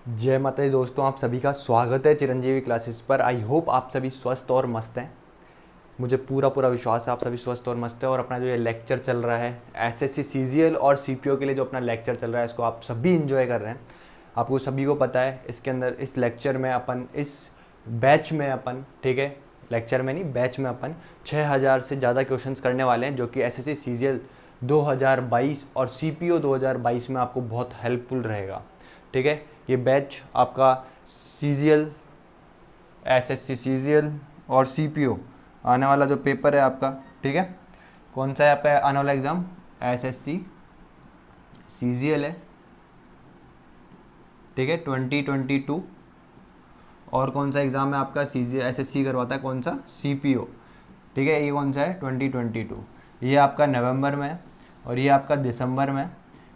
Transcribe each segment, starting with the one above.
जय माता दी दोस्तों, आप सभी का स्वागत है चिरंजीवी क्लासेस पर। आई होप आप सभी स्वस्थ और मस्त हैं। मुझे पूरा पूरा विश्वास है आप सभी स्वस्थ और मस्त हैं। और अपना जो ये लेक्चर चल रहा है एसएससी सीजीएल और सीपीओ के लिए, जो अपना लेक्चर चल रहा है, इसको आप सभी इंजॉय कर रहे हैं। आपको सभी को पता है इसके अंदर इस लेक्चर में अपन इस बैच में अपन, ठीक है, लेक्चर में नहीं बैच में अपन 6000 से ज़्यादा क्वेश्चंस करने वाले हैं, जो कि एसएससी सीजीएल 2022 और सीपीओ 2022 में आपको बहुत हेल्पफुल रहेगा। ठीक है, ये बैच आपका सीजीएल, एसएससी सीजीएल और सीपीओ आने वाला जो पेपर है आपका, ठीक है, कौन सा है आपका आने वाला एग्ज़ाम? एसएससी सीजीएल है, ठीक है, 2022। और कौन सा एग्ज़ाम है आपका सीजीएल एसएससी करवाता है, कौन सा? सीपीओ, ठीक है। ये कौन सा है? 2022। ये आपका नवंबर में है और ये आपका दिसंबर में है।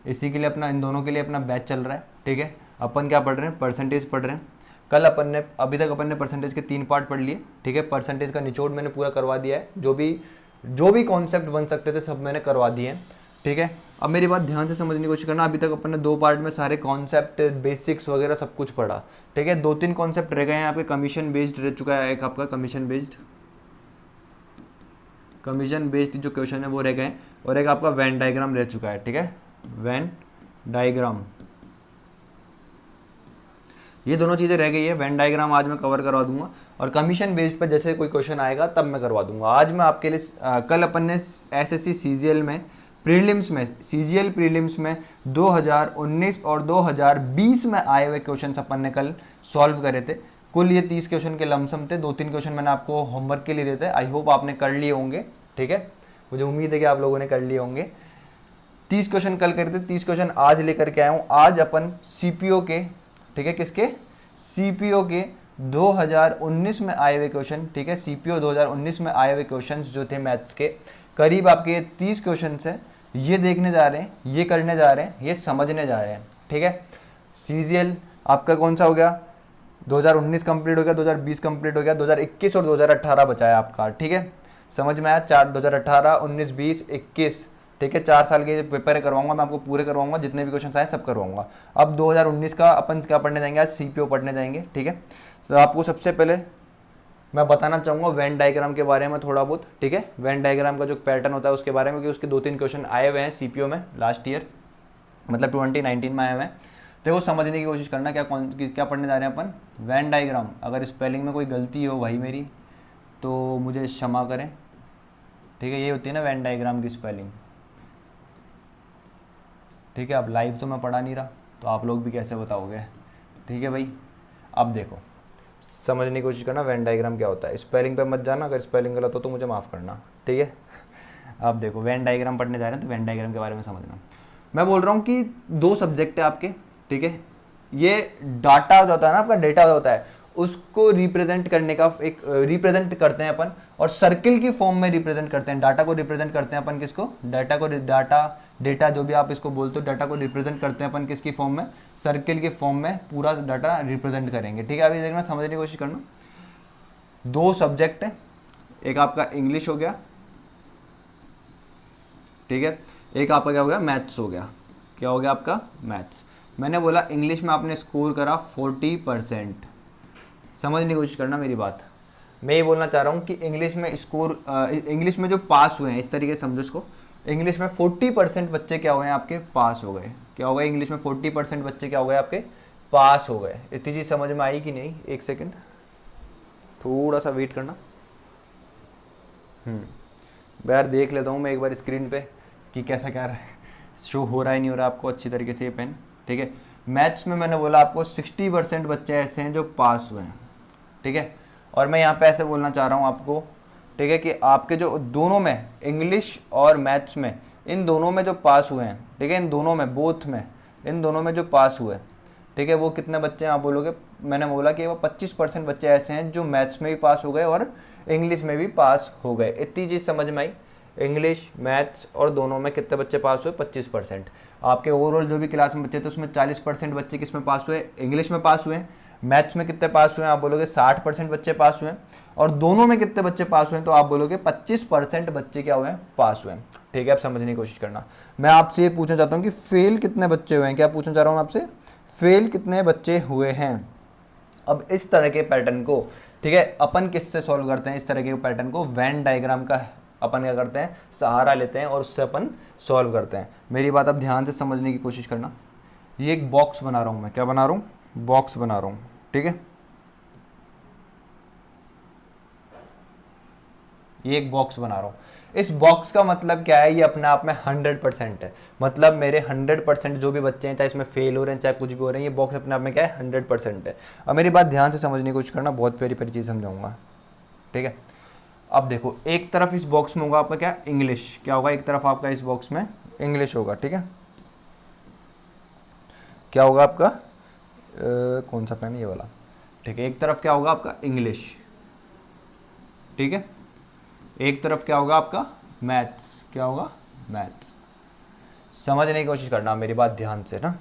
इसी के लिए अपना, इन दोनों के लिए अपना बैच चल रहा है, ठीक है। अपन क्या पढ़ रहे हैं? परसेंटेज पढ़ रहे हैं। कल अपन ने, अभी तक अपन ने परसेंटेज के 3 पार्ट पढ़ लिए, ठीक है। परसेंटेज का निचोड़ मैंने पूरा करवा दिया है, जो भी कॉन्सेप्ट बन सकते थे सब मैंने करवा दिए हैं, ठीक है। अब मेरी बात ध्यान से समझने की कोशिश करना। अभी तक अपन ने 2 पार्ट में सारे कॉन्सेप्ट, बेसिक्स वगैरह सब कुछ पढ़ा, ठीक है। 2-3 कॉन्सेप्ट रह गए हैं आपके। कमीशन बेस्ड रह चुका है एक आपका, कमीशन बेस्ड जो क्वेश्चन है वो रह गए, और एक आपका वेन डायग्राम रह चुका है, ठीक है। वेन डायग्राम, ये दोनों चीज़ें रह गई है। वेन डायग्राम आज मैं कवर करवा दूंगा, और कमीशन बेस्ड पर जैसे कोई क्वेश्चन आएगा तब मैं करवा दूंगा। आज मैं आपके लिए कल अपन ने एसएससी सीजीएल में प्रीलिम्स में, सीजीएल प्रीलिम्स में 2019 और 2020 में आए हुए क्वेश्चन अपन ने कल सॉल्व करे थे। कुल ये 30 क्वेश्चन के लमसम थे। 2-3 क्वेश्चन मैंने आपको होमवर्क के लिए देते। आई होप आपने कर लिए होंगे, ठीक है। मुझे उम्मीद है कि आप लोगों ने कर लिए होंगे। 30 क्वेश्चन कल करे थे, 30 क्वेश्चन आज लेकर के आया हूँ। आज अपन सीपीओ के, ठीक है, किसके? सीपीओ के 2019 में आए हुए क्वेश्चन, ठीक है। सीपीओ 2019 में आए हुए क्वेश्चन जो थे मैथ्स के, करीब आपके 30 क्वेश्चन है, ये देखने जा रहे हैं, ये करने जा रहे हैं, ये समझने जा रहे हैं, ठीक है। सीजीएल आपका कौन सा हो गया? 2019 कंप्लीट हो गया, 2020 कंप्लीट हो गया, 2021 और 2018 बचा है आपका, ठीक है। समझ में आया? 2018, 19, 20, 21, ठीक है। 4 साल के पेपर करवाऊंगा मैं आपको, पूरे करवाऊंगा, जितने भी क्वेश्चन आए सब करवाऊंगा। अब 2019 का अपन क्या पढ़ने जाएंगे? आज सीपीओ पढ़ने जाएंगे, ठीक है। तो आपको सबसे पहले मैं बताना चाहूँगा वेन डायग्राम के बारे में थोड़ा बहुत, ठीक है। वेन डायग्राम का जो पैटर्न होता है उसके बारे में, कि उसके 2-3 क्वेश्चन आए हुए हैं सीपीओ में लास्ट ईयर, मतलब 2019 में आए हुए हैं। तो वो समझने की कोशिश करना क्या पढ़ने जा रहे हैं अपन? Venn diagram. अगर स्पेलिंग में कोई गलती हो भाई मेरी तो मुझे क्षमा करें, ठीक है। ये होती है ना वेन डायग्राम की स्पेलिंग, ठीक है। अब लाइव तो मैं पढ़ा नहीं रहा, तो आप लोग भी कैसे बताओगे, ठीक है भाई। अब देखो, समझने की कोशिश करना वेन डायग्राम क्या होता है। स्पेलिंग पे मत जाना, अगर स्पेलिंग गलत हो तो मुझे माफ़ करना, ठीक है। अब देखो, वेन डायग्राम पढ़ने जा रहे हैं तो वेन डायग्राम के बारे में समझना। मैं बोल रहा हूँ कि 2 सब्जेक्ट है आपके, ठीक है। ये डाटा जो होता है ना, आपका डेटा होता है, उसको रिप्रेजेंट करने का एक रिप्रेजेंट करते हैं अपन, और सर्किल की फॉर्म में रिप्रेजेंट करते हैं। डाटा को रिप्रेजेंट करते हैं अपन किसको? डेटा जो भी आप इसको बोलते हो, डाटा को रिप्रेजेंट करते हैं अपन किसकी फॉर्म में? सर्किल के फॉर्म में पूरा डाटा रिप्रेजेंट करेंगे, ठीक है। अभी देखना, समझने की कोशिश करना। 2 सब्जेक्ट है, एक आपका इंग्लिश हो गया, ठीक है। एक आपका क्या हो गया? मैथ्स हो गया। क्या हो गया आपका? मैथ्स। मैंने बोला इंग्लिश में आपने स्कोर करा 40%। समझने की कोशिश करना मेरी बात। मैं ये बोलना चाह रहा हूँ कि इंग्लिश में स्कोर, इंग्लिश में जो पास हुए हैं, इस तरीके से समझो इसको। इंग्लिश में 40% बच्चे क्या हुए हैं आपके? पास हो गए। क्या हो गए? इंग्लिश में 40% बच्चे क्या हो गए आपके? पास हो गए। इतनी चीज़ समझ में आई कि नहीं? एक सेकेंड, थोड़ा सा वेट करना। यार देख लेता हूँ मैं एक बार स्क्रीन पे कि कैसा क्या रहा है, शो हो रहा है नहीं हो रहा आपको अच्छी तरीके से ये पेन, ठीक है। मैथ्स में मैंने बोला आपको 60% बच्चे ऐसे हैं जो पास हुए हैं, ठीक है। और मैं यहाँ पे ऐसे बोलना चाह रहा हूँ आपको, ठीक है, कि आपके जो दोनों में, इंग्लिश और मैथ्स में, इन दोनों में जो पास हुए हैं, ठीक है, इन दोनों में, बोथ में, इन दोनों में जो पास हुए, ठीक है, वो कितने बच्चे हैं आप बोलोगे? मैंने बोला कि वो 25% बच्चे ऐसे हैं जो मैथ्स में भी पास हो गए और इंग्लिश में भी पास हो गए। इतनी चीज़ समझ में आई। इंग्लिश, मैथ्स और दोनों में कितने बच्चे पास हुए? 25%। आपके ओवरऑल जो भी क्लास में बच्चे थे उसमें 40% बच्चे किस में पास हुए? इंग्लिश में पास हुए। मैथ्स में कितने पास हुए? आप बोलोगे 60% बच्चे पास हुए। और दोनों में कितने बच्चे पास हुए? तो आप बोलोगे 25% बच्चे क्या हुए? पास हुए। ठीक है, आप समझने की कोशिश करना। मैं आपसे ये पूछना चाहता हूँ कि फेल कितने बच्चे हुए हैं? क्या पूछना चाह रहा हूँ आपसे? फेल कितने बच्चे हुए हैं। अब इस तरह के पैटर्न को, ठीक है, अपन किससे सॉल्व करते हैं, इस तरह के पैटर्न को वेन डायग्राम का अपन क्या करते हैं, सहारा लेते हैं और उससे अपन सॉल्व करते हैं। मेरी बात अब ध्यान से समझने की कोशिश करना। ये एक बॉक्स बना रहा हूँ मैं, क्या बना रहा हूँ, बॉक्स बना रहा हूँ, ठीक है। ये एक बॉक्स बना रहा हूँ। इस बॉक्स का मतलब क्या है, ये अपने आप में 100% है। मतलब मेरे 100% जो भी बच्चे हैं, चाहे इसमें फेल हो रहे हैं चाहे कुछ भी हो रहे हैं, ये बॉक्स अपने आप में क्या है, 100% है। अब मेरी बात ध्यान से समझने की कोशिश करना, बहुत प्यारी प्यारी चीज़ समझाऊंगा, ठीक है। अब देखो, एक तरफ इस बॉक्स में होगा आपका क्या, इंग्लिश, क्या होगा, एक तरफ आपका इस बॉक्स में इंग्लिश होगा, ठीक है। क्या होगा आपका कौन सा पेन है, ये वाला, ठीक है। एक तरफ क्या होगा आपका इंग्लिश, ठीक है। एक तरफ क्या होगा आपका मैथ्स, क्या होगा मैथ्स। समझने की कोशिश करना मेरी बात ध्यान से ना,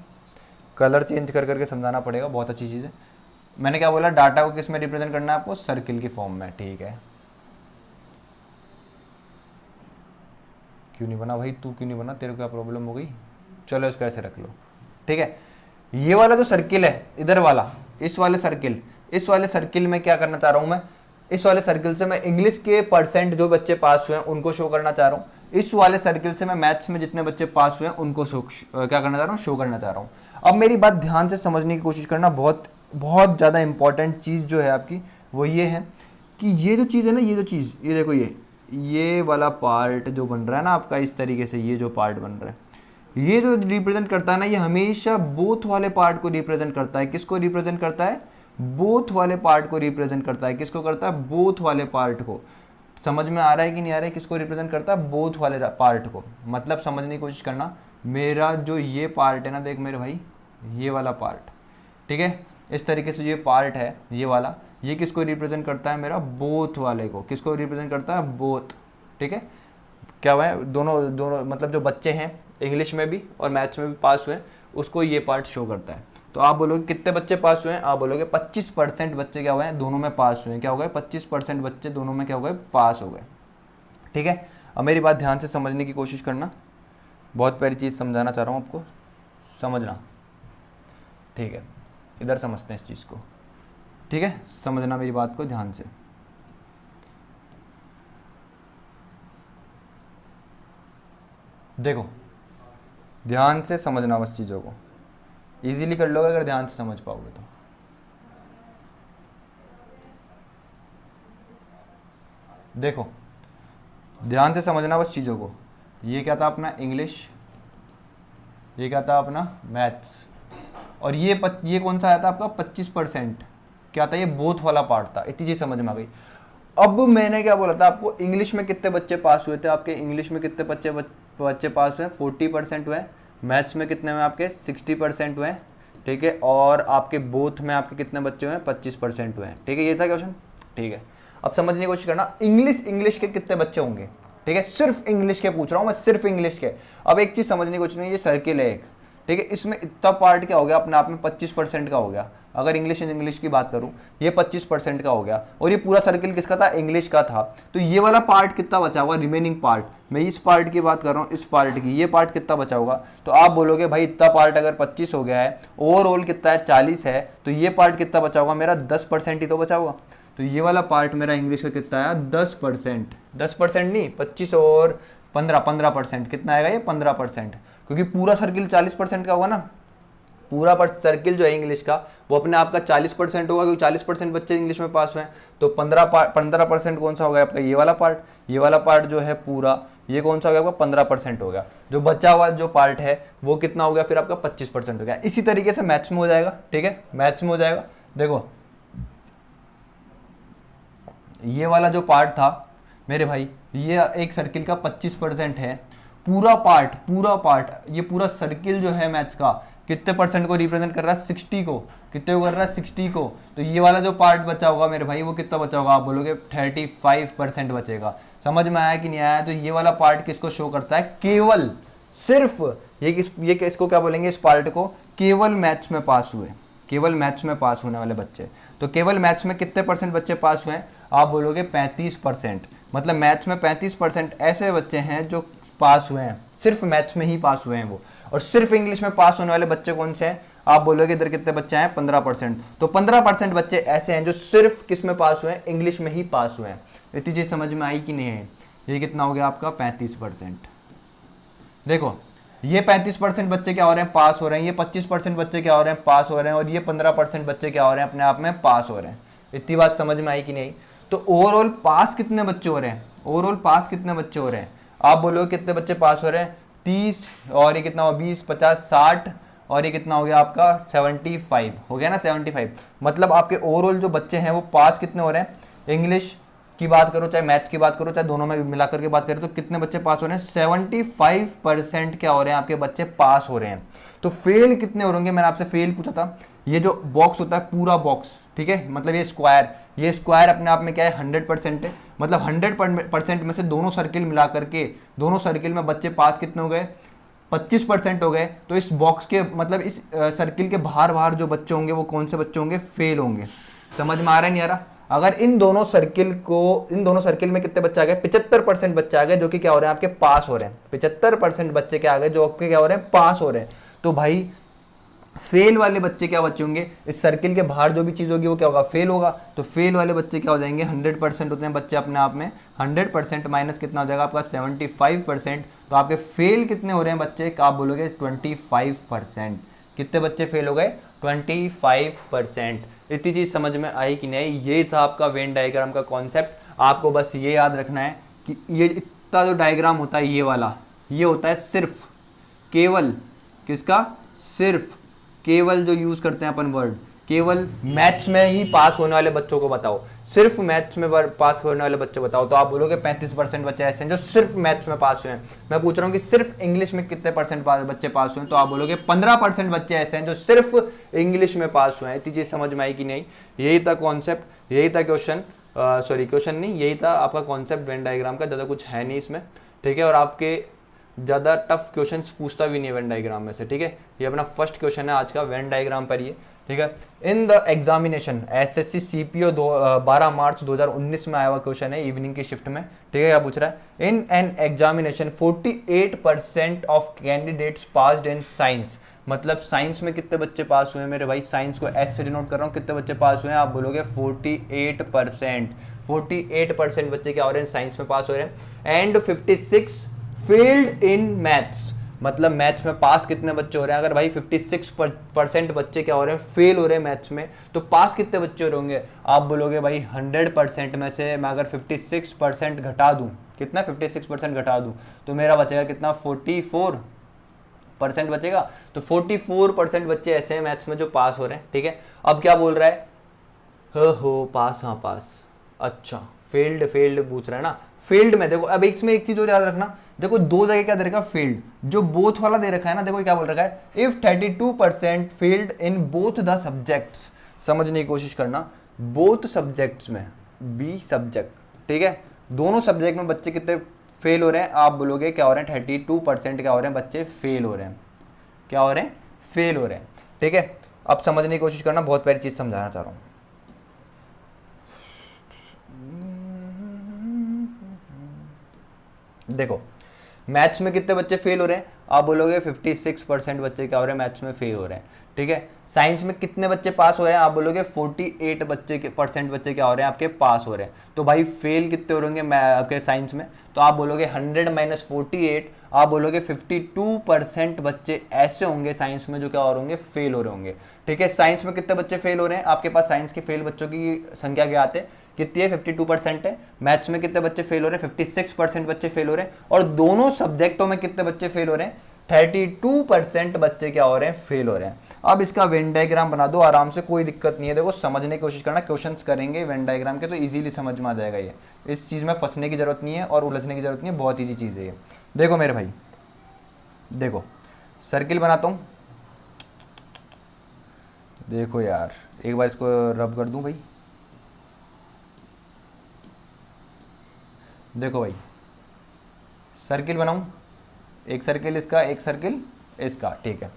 कलर चेंज कर करके समझाना पड़ेगा, बहुत अच्छी चीज़ है। मैंने क्या बोला, डाटा को किस में रिप्रेजेंट करना है आपको, सर्किल की फॉर्म में, ठीक है। क्यों नहीं बना भाई, तू क्यों नहीं बना, तेरे को क्या प्रॉब्लम हो गई, चलो इसको ऐसे रख लो, ठीक है। ये वाला जो सर्किल है इधर वाला, इस वाले सर्किल में क्या करना चाह रहा हूं मैं, इस वाले सर्किल से मैं इंग्लिश के परसेंट जो बच्चे पास हुए हैं उनको शो करना चाह रहा हूं। इस वाले सर्किल से मैं मैथ्स में जितने बच्चे पास हुए हैं उनको क्या करना चाह रहा हूं, शो करना चाह रहा हूं। अब मेरी बात ध्यान से समझने की कोशिश करना, बहुत बहुत ज़्यादा इंपॉर्टेंट चीज़ जो है आपकी वो ये है कि ये जो चीज़ है ना, ये जो चीज़, ये देखो, ये वाला पार्ट जो बन रहा है ना आपका, इस तरीके से ये जो पार्ट बन रहा है, ये जो रिप्रेजेंट करता है ना, ये हमेशा बोथ वाले पार्ट को रिप्रेजेंट करता है। किसको रिप्रेजेंट करता है, बोथ वाले पार्ट को रिप्रेजेंट करता है। किसको करता है, बोथ वाले पार्ट को। समझ में आ रहा है कि नहीं आ रहा है, किसको रिप्रेजेंट करता है, बोथ वाले पार्ट को। मतलब समझने की कोशिश करना, मेरा जो ये पार्ट है ना, देख मेरे भाई, ये वाला पार्ट, ठीक है, इस तरीके से ये पार्ट है, ये वाला, ये किसको रिप्रेजेंट करता है, मेरा बोथ वाले को। किसको रिप्रेजेंट करता है, बोथ, ठीक है। क्या हुआ है, दोनों दोनों मतलब जो बच्चे हैं इंग्लिश में भी और मैथ्स में भी पास हुए, उसको ये पार्ट शो करता है। तो आप बोलोगे कितने बच्चे पास हुए हैं, आप बोलोगे 25% बच्चे क्या हुए हैं, दोनों में पास हुए हैं। क्या हो गए, 25% बच्चे दोनों में क्या हो गए, पास हो गए, ठीक है। अब मेरी बात ध्यान से समझने की कोशिश करना, बहुत प्यारी चीज़ समझाना चाह रहा हूँ आपको, समझना, ठीक है। इधर समझते हैं इस चीज़ को, ठीक है, समझना मेरी बात को ध्यान से। देखो, ध्यान से समझना बस चीज़ों को, इजीली कर लोगे अगर ध्यान से समझ पाओगे तो। देखो, ध्यान से समझना बस चीज़ों को। ये क्या था अपना इंग्लिश, ये क्या था अपना मैथ्स, और ये कौन सा आया था आपका 25%, क्या था, ये बोथ वाला पार्ट था। इतनी चीज़ समझ में आ गई। अब मैंने क्या बोला था आपको, इंग्लिश में कितने बच्चे पास हुए थे, आपके इंग्लिश में कितने बच्चे पास हुए, 40% हुए। मैथ्स में कितने में आपके 60% हुए, ठीक है। और आपके बोथ में आपके कितने बच्चे हुए, 25% हुए, ठीक है। ये था क्वेश्चन, ठीक है। अब समझने की कोशिश करना, इंग्लिश के कितने बच्चे होंगे, ठीक है। सिर्फ इंग्लिश के पूछ रहा हूँ मैं, सिर्फ इंग्लिश के। अब एक चीज़ समझने की कोशिश करना, ये सर्किल है एक, ठीक है, इसमें इतना पार्ट क्या हो गया, अपने आप में 25% का हो गया। अगर इंग्लिश की बात करूं, ये 25% का हो गया, और ये पूरा सर्किल किसका था, इंग्लिश का था। तो ये वाला पार्ट कितना बचा हुआ, रिमेनिंग पार्ट, मैं इस पार्ट की बात कर रहा हूँ, इस पार्ट की, ये पार्ट कितना बचा होगा। तो आप बोलोगे भाई इतना पार्ट अगर 25 हो गया है, ओवरऑल कितना है 40 है, तो ये पार्ट कितना बचा होगा, मेरा 10% ही तो बचा होगा। तो ये वाला पार्ट मेरा इंग्लिश का कितना आया, 10%, 10% नहीं, 25 और 15% कितना आएगा, ये 15%, क्योंकि पूरा सर्किल 40% का होगा ना। पूरा सर्किल जो है इंग्लिश का, वो अपने आप का 40% होगा, क्योंकि 40% बच्चे इंग्लिश में पास हुए हैं। तो 15% कौन सा हो गया आपका, ये वाला पार्ट। ये वाला पार्ट जो है पूरा, ये कौन सा हो गया आपका, 15% हो गया। जो बचा हुआ जो पार्ट है वो कितना हो गया फिर आपका, 25% हो गया। इसी तरीके से मैथ्स में हो जाएगा, ठीक है, मैथ्स में हो जाएगा। देखो, ये वाला जो पार्ट था मेरे भाई, ये एक सर्किल का 25% है। पूरा पार्ट, ये पूरा सर्किल जो है मैथ्स का कितने परसेंट को रिप्रेजेंट कर रहा है, 60 को। कितने को कर रहा है, 60 को। तो ये वाला जो पार्ट बचा होगा मेरे भाई, वो कितना बचा होगा, आप बोलोगे 35% बचेगा। समझ में आया कि नहीं आया। तो ये वाला पार्ट किसको शो करता है, केवल सिर्फ ये किसको क्या बोलेंगे, इस पार्ट को, केवल मैथ्स में पास हुए, केवल मैथ्स में पास होने वाले बच्चे। तो केवल मैथ्स में कितने परसेंट बच्चे पास हुए हैं, आप बोलोगे 35%। मतलब मैथ्स में 35% ऐसे बच्चे हैं जो पास हुए हैं, सिर्फ मैथ्स में ही पास हुए हैं वो। और सिर्फ इंग्लिश में पास होने वाले बच्चे कौन से हैं, आप बोलोगे इधर कितने बच्चे हैं, 15%। तो 15% बच्चे ऐसे हैं जो सिर्फ किस में पास हुए हैं, इंग्लिश में ही पास हुए हैं। इतनी चीज समझ में आई कि नहीं है? ये कितना हो गया आपका 35%। देखो ये 35% बच्चे क्या हो रहे हैं, पास हो रहे हैं, ये 25% बच्चे क्या हो रहे हैं, पास हो रहे हैं, और ये 15% बच्चे क्या हो रहे हैं, अपने आप में पास हो रहे हैं। इतनी बात समझ में आई कि नहीं? तो ओवरऑल पास कितने बच्चे हो रहे हैं, ओवरऑल पास कितने बच्चे हो रहे हैं, आप बोलोगे कितने बच्चे पास हो रहे हैं, 30, और ये कितना हो 20, 50, 60, और ये कितना हो गया आपका 75 हो गया ना, 75। मतलब आपके ओवरऑल जो बच्चे हैं वो पास कितने हो रहे हैं, इंग्लिश की बात करो चाहे मैथ्स की बात करो चाहे दोनों में मिलाकर के बात करें, तो कितने बच्चे पास हो रहे हैं, 75% क्या हो रहे हैं आपके बच्चे पास हो रहे हैं। तो फेल कितने हो होंगे, मैंने आपसे फेल पूछा था। ये जो बॉक्स होता है पूरा बॉक्स, ठीक है, मतलब ये स्क्वायर अपने आप में क्या है, 100% है। मतलब 100% में से दोनों सर्किल मिला करके, दोनों सर्किल में बच्चे पास कितने हो गए, 25% हो गए। तो इस बॉक्स के मतलब इस सर्किल के बाहर बाहर जो बच्चे होंगे वो कौन से बच्चे होंगे, फेल होंगे। समझ में आ रहा है नहीं आ रहा? अगर इन दोनों सर्किल में कितने बच्चे आ गए, 75% बच्चे आ गए जो कि क्या हो रहे हैं, आपके पास हो रहे हैं। 75% बच्चे क्या आ गए जो आपके क्या हो रहे हैं, पास हो रहे हैं। तो भाई फेल वाले बच्चे क्या बच्चे होंगे, इस सर्किल के बाहर जो भी चीज होगी वो क्या होगा, फेल होगा। तो फेल वाले बच्चे क्या हो जाएंगे, 100% होते हैं बच्चे अपने आप में, 100% माइनस कितना हो जाएगा आपका 75%। तो आपके फेल कितने हो रहे हैं बच्चे, आप बोलोगे 25%। कितने बच्चे फेल हो गए, 25%। इतनी चीज समझ में आई कि नहीं? ये था आपका वेन डायग्राम का कॉन्सेप्ट। आपको बस ये याद रखना है कि ये इतना जो डायग्राम होता है ये वाला, ये होता है सिर्फ केवल किसका, सिर्फ केवल जो यूज करते हैं अपन वर्ड, केवल मैथ्स में ही पास होने वाले बच्चों को बताओ, सिर्फ मैथ्स में पास होने वाले बच्चे बताओ। तो आप बोलोगे 35% बच्चे ऐसे हैं जो सिर्फ मैथ्स में पास हुए हैं। मैं पूछ रहा हूँ कि सिर्फ इंग्लिश में कितने % बच्चे पास हुए हैं, तो आप बोलोगे 15% बच्चे ऐसे हैं जो सिर्फ इंग्लिश में पास हुए हैं। इतनी चीज समझ में आई कि नहीं? यही था कॉन्सेप्ट, यही था क्वेश्चन, क्वेश्चन नहीं, यही था आपका कॉन्सेप्ट वेन डायग्राम का। ज़्यादा कुछ है नहीं इसमें, ठीक है। और आपके ज़्यादा टफ क्वेश्चंस पूछता भी नहीं है वेन डायग्राम में से, ठीक है। ये अपना फर्स्ट क्वेश्चन है आज का वेन डायग्राम पर, ये ठीक है। In the examination SSC CPO 12 मार्च 2019 में आया हुआ क्वेश्चन है, इवनिंग की शिफ्ट में, ठीक है। क्या पूछ रहा है, in an examination 48% of candidates passed in science. मतलब साइंस में कितने बच्चे पास हुए हैं मेरे भाई, साइंस को ऐसे डिनोट कर रहा हूँ, कितने बच्चे पास हुए हैं, आप बोलोगे 48%। 48% बच्चे क्या हो रहे हैं, साइंस में पास हो रहे हैं। And 56 failed in maths. मतलब मैथ्स में पास कितने बच्चे हो रहे हैं, अगर भाई 56% बच्चे क्या हो रहे हैं, फेल हो रहे हैं मैथ्स में, तो पास कितने बच्चे हो रहे होंगे, आप बोलोगे भाई 100% में से मैं अगर 56% घटा दूं, कितना 56% घटा दूं, तो मेरा बचेगा कितना, 44% बचेगा। तो 44% बच्चे ऐसे हैं मैथ्स में जो पास हो रहे हैं, ठीक है। अब क्या बोल रहा है, हो पास, हाँ पास, अच्छा फेल्ड पूछ रहा है ना। फील्ड में देखो, अब इसमें एक चीज और याद रखना, देखो दो जगह क्या दे रखा है, फील्ड, जो बोथ वाला दे रखा है ना, देखो क्या बोल रखा है, if 32% field in both the subjects. समझने की कोशिश करना, बोथ सब्जेक्ट्स में, बी सब्जेक्ट, ठीक है, दोनों सब्जेक्ट में बच्चे कितने फेल हो रहे हैं, आप बोलोगे क्या हो रहे हैं, 32% क्या हो रहे हैं, बच्चे फेल हो रहे हैं, क्या हो रहे हैं, फेल हो रहे हैं, ठीक है। अब समझने की कोशिश करना, बहुत प्यारी चीज समझाना चाह रहा हूं। देखो मैथ्स में कितने बच्चे फेल हो रहे हैं, आप बोलोगे 56% बच्चे क्या हो रहे हैं, मैथ्स में फेल हो रहे हैं, ठीक है। साइंस में कितने बच्चे पास हो रहे हैं, आप बोलोगे 48% बच्चे क्या हो रहे हैं, आपके पास हो रहे हैं। तो भाई फेल कितने हो रहे होंगे आपके साइंस में, तो आप बोलोगे 100 - 48, आप बोलोगे 52% बच्चे ऐसे होंगे साइंस में जो क्या हो रहे होंगे, फेल हो रहे होंगे, ठीक है। साइंस में कितने बच्चे फेल हो रहे हैं, आपके पास साइंस के फेल बच्चों की संख्या क्या आते हैं, कितनी है, 52% है। मैथ्स में कितने बच्चे फेल हो रहे हैं, 56% बच्चे फेल हो रहे हैं। और दोनों सब्जेक्टों में कितने बच्चे फेल हो रहे हैं, 32% बच्चे क्या हो रहे हैं, फेल हो रहे हैं। अब इसका वेन डायग्राम बना दो आराम से, कोई दिक्कत नहीं है। देखो समझने की कोशिश करना, क्वेश्चंस करेंगे वेन डायग्राम के तो इजीली समझ में आ जाएगा ये, इस चीज़ में फंसने की जरूरत नहीं है और उलझने की जरूरत नहीं है, बहुत ईजी चीज़ है ये। देखो मेरे भाई, देखो सर्किल बनाता हूँ, देखो यार एक बार इसको रब कर दूं भाई, देखो भाई सर्किल बनाऊं, एक सर्किल इसका, एक सर्किल इसका, ठीक है।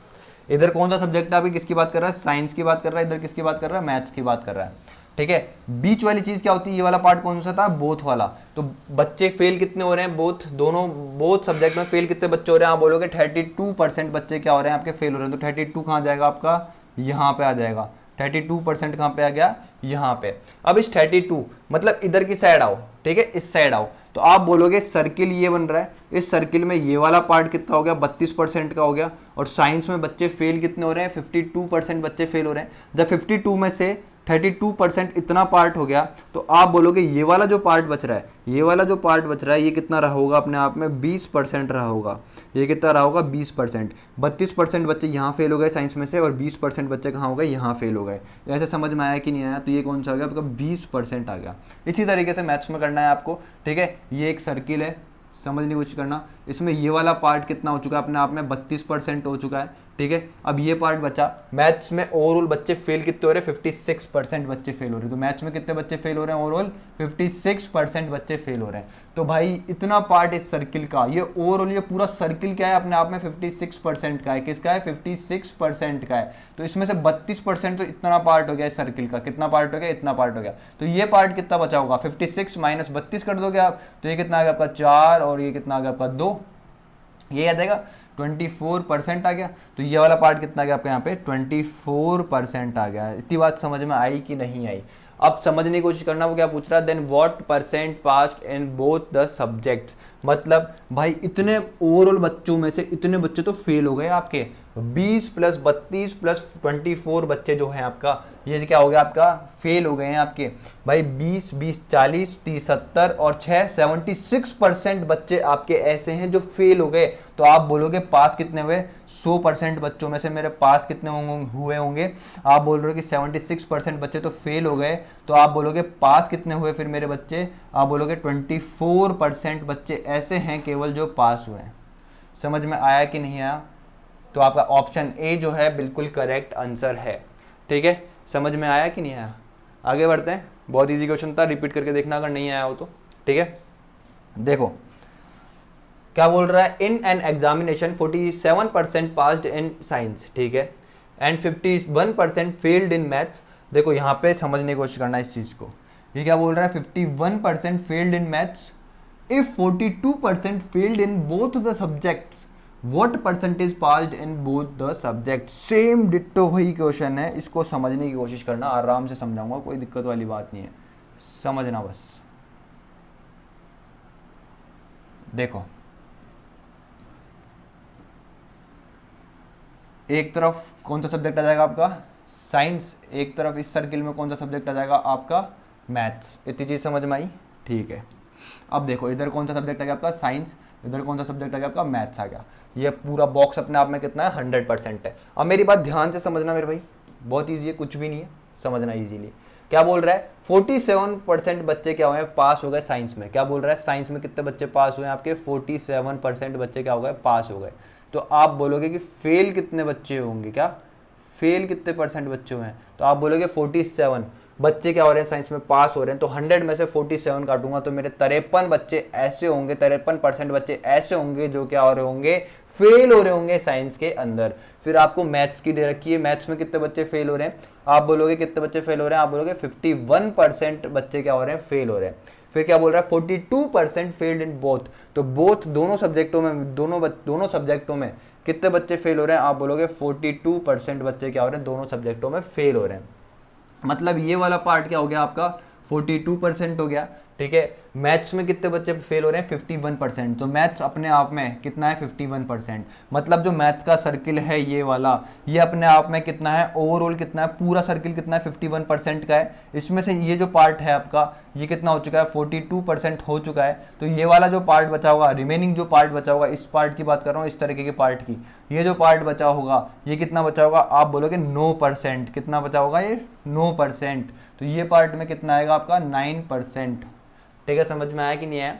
इधर कौन सा सब्जेक्ट है, अभी किसकी बात कर रहा है, साइंस की बात कर रहा है, इधर किसकी बात कर रहा है, मैथ्स की बात कर रहा है, ठीक है। बीच वाली चीज क्या होती है, ये वाला पार्ट कौन सा था, बोथ वाला। तो बच्चे फेल कितने हो रहे हैं, बोथ सब्जेक्ट में फेल कितने बच्चे हो रहे हैं, आप बोलोगे 32% बच्चे क्या हो रहे हैं आपके फेल हो रहे हैं। तो 32 कहाँ जाएगा आपका, यहाँ पे आ जाएगा। 32% कहाँ पे आ गया, यहाँ पे। अब इस 32 मतलब इधर की साइड आओ, ठीक है, इस साइड आओ, तो आप बोलोगे सर्किल ये बन रहा है, इस सर्किल में ये वाला पार्ट कितना हो गया, 32% का हो गया। और साइंस में बच्चे फेल कितने हो रहे हैं, 52% बच्चे फेल हो रहे हैं। जब 52 में से 32% इतना पार्ट हो गया, तो आप बोलोगे ये वाला जो पार्ट बच रहा है, ये वाला जो पार्ट बच रहा है, ये कितना रहा होगा अपने आप में, 20% रहा होगा। ये कितना रहा होगा, 20%। 32% बच्चे यहाँ फेल हो गए साइंस में से, और 20% बच्चे कहाँ हो गए, यहाँ फेल हो गए। ऐसे समझ में आया कि नहीं आया, तो ये कौन सा हो गया आपका, 20% आ गया। इसी तरीके से मैथ्स में करना है आपको, ठीक है। ये एक सर्किल है, समझने की कोशिश करना, इसमें ये वाला पार्ट कितना हो चुका है अपने आप में, 32% हो चुका है, ठीक है। अब ये पार्ट बचा। मैथ्स में ओवरऑल बच्चे फेल कितने हो रहे हैं, 56% बच्चे फेल हो रहे हैं। तो मैथ्स में कितने बच्चे फेल हो रहे हैं, ओवरऑल 56% बच्चे फेल हो रहे हैं। तो भाई इतना पार्ट इस सर्किल का, ये ओवरऑल ये पूरा सर्किल क्या है अपने आप में, 56% का है। किसका है, 56% का है। तो इसमें से 32% तो इतना पार्ट हो गया इस सर्किल का। कितना पार्ट हो गया, इतना पार्ट हो गया। तो ये पार्ट कितना बचा होगा, 56 माइनस 32 कर दोगे आप, तो ये कितना आ गया आपका 4, और ये कितना आ गया आपका 2, ये आ जाएगा 24% आ गया। तो ये वाला पार्ट कितना आ गया आपका यहाँ पे, 24% आ गया। इतनी बात समझ में आई कि नहीं आई। अब समझने की कोशिश करना, वो क्या पूछ रहा है, then what percent passed in both the subjects. मतलब भाई इतने ओवरऑल बच्चों में से इतने बच्चे तो फेल हो गए आपके, 20 प्लस 32 प्लस 24 बच्चे जो हैं आपका, ये क्या हो गया आपका, फेल हो गए हैं आपके। भाई 20 20 40 30 70 और 6 76% बच्चे आपके ऐसे हैं जो फेल हो गए। तो आप बोलोगे पास कितने हुए, 100% बच्चों में से मेरे पास कितने हुए होंगे। आप बोल रहे हो कि 76% बच्चे तो फेल हो गए, तो आप बोलोगे पास कितने हुए फिर मेरे बच्चे, आप बोलोगे 24% बच्चे ऐसे हैं केवल जो पास हुए हैं। समझ में आया कि नहीं आया। तो आपका ऑप्शन ए जो है बिल्कुल करेक्ट आंसर है, ठीक है। समझ में आया कि नहीं आया, आगे बढ़ते हैं। बहुत इजी क्वेश्चन था, रिपीट करके देखना अगर नहीं आया हो तो, ठीक है। देखो क्या बोल रहा है, in an examination 47% passed in science, ठीक है, एंड 51% फेल्ड इन मैथ्स। देखो यहाँ पे समझने की कोशिश करना इस चीज को। ये क्या बोल रहा है, 51% failed in maths, if 42% failed in both the subjects, what percentage passed in both the subject. Same ditto वही क्वेश्चन है, इसको समझने की कोशिश करना, आराम से समझाऊंगा, कोई दिक्कत वाली बात नहीं है, समझना बस। देखो एक तरफ कौन सा सब्जेक्ट आ जाएगा आपका, साइंस, एक तरफ इस सर्किल में कौन सा सब्जेक्ट आ जाएगा आपका, मैथ्स। इतनी चीज समझ में आई, ठीक है। अब देखो इधर कौन सा सब्जेक्ट आ गया आपका, साइंस, इधर कौन सा सब्जेक्ट आ गया आपका, मैथ्स आ गया। ये पूरा बॉक्स अपने आप में कितना है, 100% है। अब मेरी बात ध्यान से समझना मेरे भाई, बहुत ईजी है, कुछ भी नहीं है, समझना इजीली। क्या बोल रहा है, 47% बच्चे क्या हुए, पास हो गए साइंस में। क्या बोल रहा है, साइंस में कितने बच्चे पास हुए आपके, 47% बच्चे क्या हो गए, पास हो गए। तो आप बोलोगे कि फेल कितने बच्चे होंगे, क्या फेल कितने परसेंट बच्चे हुए हैं, तो आप बोलोगे 47 बच्चे क्या हो रहे हैं साइंस में पास हो रहे हैं। तो 100 में से 47 काटूंगा तो मेरे 53 बच्चे ऐसे होंगे, 53% बच्चे ऐसे होंगे जो क्या हो रहे होंगे, फेल हो रहे होंगे साइंस के अंदर। फिर आपको मैथ्स की दे रखी है, मैथ्स में कितने बच्चे फेल हो रहे हैं, आप बोलोगे कितने बच्चे फेल हो रहे हैं, आप बोलोगे 51% बच्चे क्या हो रहे हैं, फेल हो रहे हैं। फिर क्या बोल रहा है, 42% फेल्ड इन बोथ। तो बोथ दोनों सब्जेक्टों में, दोनों सब्जेक्टों में कितने बच्चे फेल हो रहे हैं, आप बोलोगे 42% बच्चे क्या हो रहे हैं, दोनों सब्जेक्टों में फेल हो रहे हैं। मतलब ये वाला पार्ट क्या हो गया आपका, 42% हो गया, ठीक है। मैथ्स में कितने बच्चे फेल हो रहे हैं, 51%। तो मैथ्स अपने आप में कितना है, 51%। मतलब जो मैथ्स का सर्किल है ये वाला, ये अपने आप में कितना है, ओवरऑल कितना है, पूरा सर्किल कितना है, 51% का है। इसमें से ये जो पार्ट है आपका, ये कितना हो चुका है, 42% हो चुका है। तो ये वाला जो पार्ट बचा होगा, रिमेनिंग जो पार्ट बचा होगा, इस पार्ट की बात कर रहा हूँ, इस तरीके के पार्ट की, ये जो पार्ट बचा होगा, ये कितना बचा होगा, आप बोलोगे 9%। कितना बचा होगा, ये 9%। तो ये पार्ट में कितना आएगा आपका, 9%, ठीक है। समझ में आया कि नहीं आया।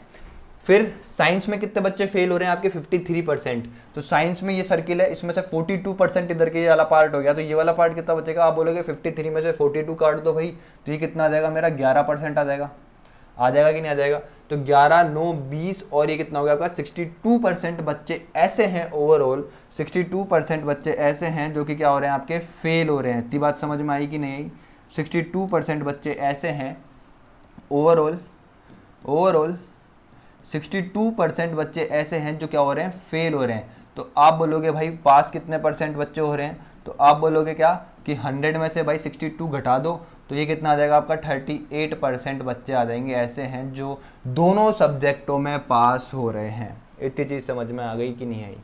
फिर साइंस में कितने बच्चे फेल हो रहे हैं आपके, 53%। तो साइंस में ये सर्किल है, इसमें से 42% इधर के ये वाला पार्ट हो गया। तो ये वाला पार्ट कितना बचेगा, आप बोलोगे 53 में से 42 काट दो भाई, तो ये कितना आ जाएगा मेरा, 11% आ जाएगा। आ जाएगा कि नहीं आ जाएगा। तो 11 9 20 और ये कितना हो गया आपका, 62% बच्चे ऐसे हैं, ओवरऑल 62% बच्चे ऐसे हैं जो कि क्या हो रहे हैं आपके, फेल हो रहे हैं। इतनी बात समझ में आई कि नहीं आई। 62% बच्चे ऐसे हैं, ओवरऑल 62% बच्चे ऐसे हैं जो क्या हो रहे हैं, फेल हो रहे हैं। तो आप बोलोगे भाई पास कितने परसेंट बच्चे हो रहे हैं, तो आप बोलोगे क्या कि 100 में से भाई 62 घटा दो तो ये कितना आ जाएगा आपका 38% बच्चे आ जाएंगे ऐसे हैं जो दोनों सब्जेक्टों में पास हो रहे हैं। इतनी चीज़ समझ में आ गई कि नहीं आई?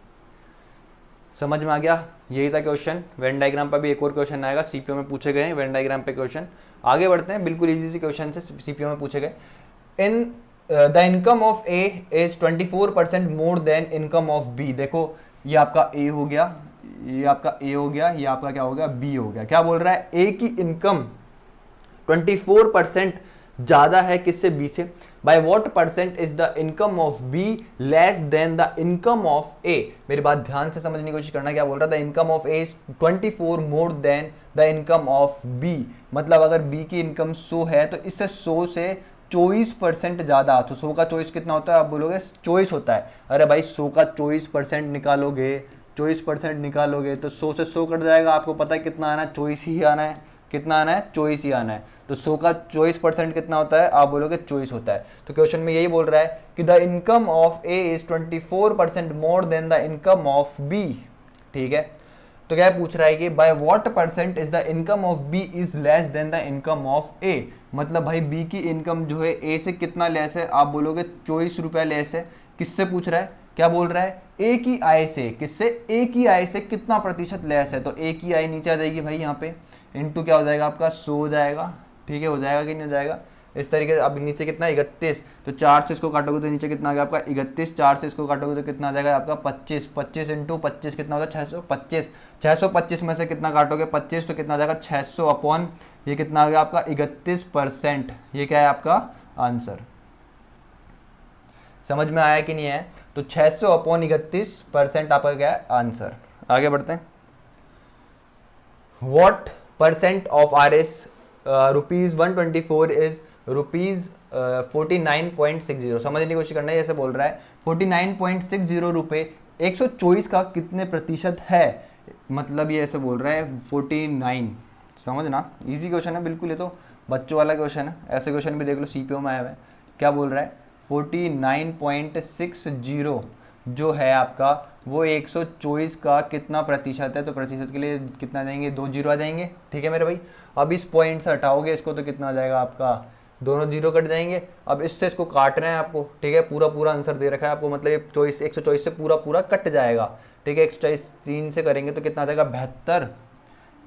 समझ में आ गया? यही था क्वेश्चन। वेन डायग्राम पर भी एक और क्वेश्चन आएगा, सीपीओ में पूछे गए हैं वेन डायग्राम पे क्वेश्चन। आगे बढ़ते हैं, बिल्कुल इजी सी क्वेश्चन से सीपीओ में पूछे गए। In the income of A is 24% more than income of B. देखो ये आपका ए हो गया, ये आपका ए हो गया, ये आपका क्या हो गया, बी हो गया। क्या बोल रहा है? ए की इनकम 24% ज़्यादा है किससे? बी से। By what percent is the income of B less than the income of A. मेरी बात ध्यान से समझने की कोशिश करना। क्या बोल रहा था? Income of A is 24 more than the income of B. मतलब अगर बी की इनकम 100 है तो इससे 100 से 24% ज़्यादा। तो 100 का 24 कितना होता है? आप बोलोगे 24 होता है। अरे भाई 100 का 24% निकालोगे, 24% निकालोगे तो 100 से 100 कट जाएगा। आपको पता है कितना आना है? 24 ही आना है। कितना आना है? 24 ही आना है। तो 100 का 24% कितना होता है? आप बोलोगे 24 होता है। तो क्वेश्चन में यही बोल रहा है कि the income of A is 24% more than the income of B. ठीक है, तो क्या पूछ रहा है कि by what percent is the income of B is less than the income of A. मतलब भाई बी की इनकम जो है ए से कितना लेस है? आप बोलोगे 24 रुपये लेस है। किससे पूछ रहा है? क्या बोल रहा है? ए की आय से। किससे? ए की आय से कितना प्रतिशत लेस है? तो ए की आय नीचे आ जाएगी भाई यहाँ पे, इनटू क्या हो जाएगा आपका? 100 हो जाएगा। ठीक है, हो जाएगा कि नहीं हो जाएगा? इस तरीके से। अब नीचे कितना? 31। तो 4 से इसको काटोगे तो नीचे कितना आ गया आपका? 31। 4 से इसको काटोगे तो कितना आ जाएगा आपका? 25। 25 इंटू 25 कितना होगा? 625। 625 में से कितना काटोगे? 25, तो कितना आ जाएगा? 600 अपॉन ये कितना आ गया आपका? 31%। ये क्या है आपका आंसर? समझ में आया कि नहीं है? तो 600 अपॉन 31% आपका क्या है? आंसर। आगे बढ़ते हैं। What percent of R S rupees 124 is rupees 49.60। समझने की कोशिश करना है। जैसे बोल रहा है 49.60 रुपये 124 का कितने प्रतिशत है? मतलब ये ऐसे बोल रहा है 49। समझना, इजी क्वेश्चन है बिल्कुल। ये तो बच्चों वाला क्वेश्चन है। ऐसे क्वेश्चन भी देख लो सीपीओ में आया हुआ है। क्या बोल रहा है? 49.60 जो है आपका वो 124 का कितना प्रतिशत है? तो प्रतिशत के लिए कितना आ जाएंगे? 2 जीरो आ जाएंगे। ठीक है मेरे भाई। अब इस पॉइंट से हटाओगे इसको तो कितना आ जाएगा आपका? दोनों जीरो कट जाएंगे। अब इससे इसको काटना है आपको। ठीक है, पूरा पूरा आंसर दे रखा है आपको, मतलब ये 124 से पूरा पूरा कट जाएगा। ठीक है, 124 3 से करेंगे तो कितना आ जाएगा? 72।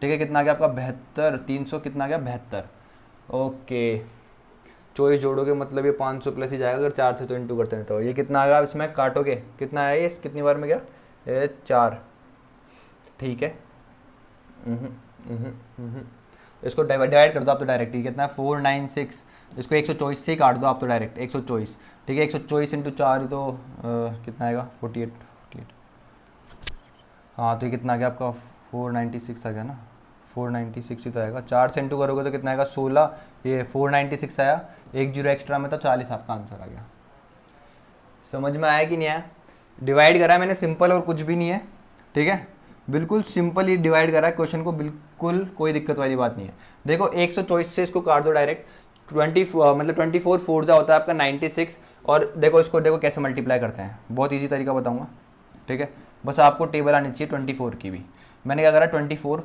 ठीक है, कितना आ गया आपका? 72। 300 कितना आ गया? 72। ओके, 24 जोड़ोगे मतलब ये 500 प्लस ही जाएगा। अगर 4 से तो इंटू करते हैं तो ये कितना आएगा? इसमें काटोगे कितना आया? ये कितनी बार में गया? 4। ठीक है, इसको डिवाइड कर दो आप तो डायरेक्ट ही। कितना है? 496। इसको 124 से ही काट दो आप तो डायरेक्ट 124। ठीक है, 124 इंटू 4 तो कितना आएगा? 48। हाँ, तो ये कितना आ गया आपका? 496 आ गया ना? 496 ही तो आएगा। 4 से इंटू करोगे तो कितना आएगा? 16। ये 496 आया, 1 जीरो एक्स्ट्रा में तो 40 आपका आंसर आ गया। समझ में आया कि नहीं आया? डिवाइड करा है मैंने सिंपल, और कुछ भी नहीं है। ठीक है, बिल्कुल सिंपल ही डिवाइड करा है क्वेश्चन को, बिल्कुल कोई दिक्कत वाली बात नहीं है। देखो 124 से इसको काट दो डायरेक्ट। 24 4 होता है आपका 96। और देखो इसको, देखो कैसे मल्टीप्लाई करते हैं। बहुत ईजी तरीका बताऊंगा। ठीक है, बस आपको टेबल आनी चाहिए 24 की भी। मैंने क्या करा? 24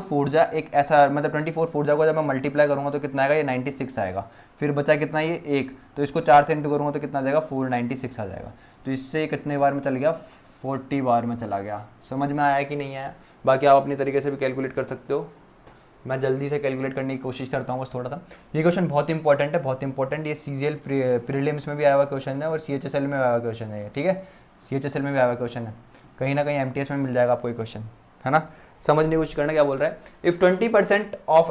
4 जा एक ऐसा, मतलब 24 4 को जब मैं मल्टीप्लाई करूंगा तो कितना आएगा? ये 96 आएगा। फिर बचा कितना? ये 1। तो इसको 4 से इंटू करूंगा तो कितना आ जाएगा? 496 आ जाएगा। तो इससे कितने बार में चल गया? 40 बार में चला गया। समझ में आया कि नहीं आया? बाकी आप अपनी तरीके से भी कैलकुलेट कर सकते हो। मैं जल्दी से कैलकुलेट करने की कोशिश करता हूँ बस थोड़ा सा। ये क्वेश्चन बहुत इंपॉर्टेंट है, बहुत इंपॉर्टेंट। ये सीजीएल प्रीलिम्स में भी आया हुआ क्वेश्चन है और सीएचएसएल में आया हुआ क्वेश्चन है। ठीक है, सीएचएसएल में भी आया हुआ क्वेश्चन है। कहीं ना कहीं एमटीएस में मिल जाएगा आपको ये क्वेश्चन, है ना? समझने की कोशिश करना। क्या बोल रहा है? If 20% of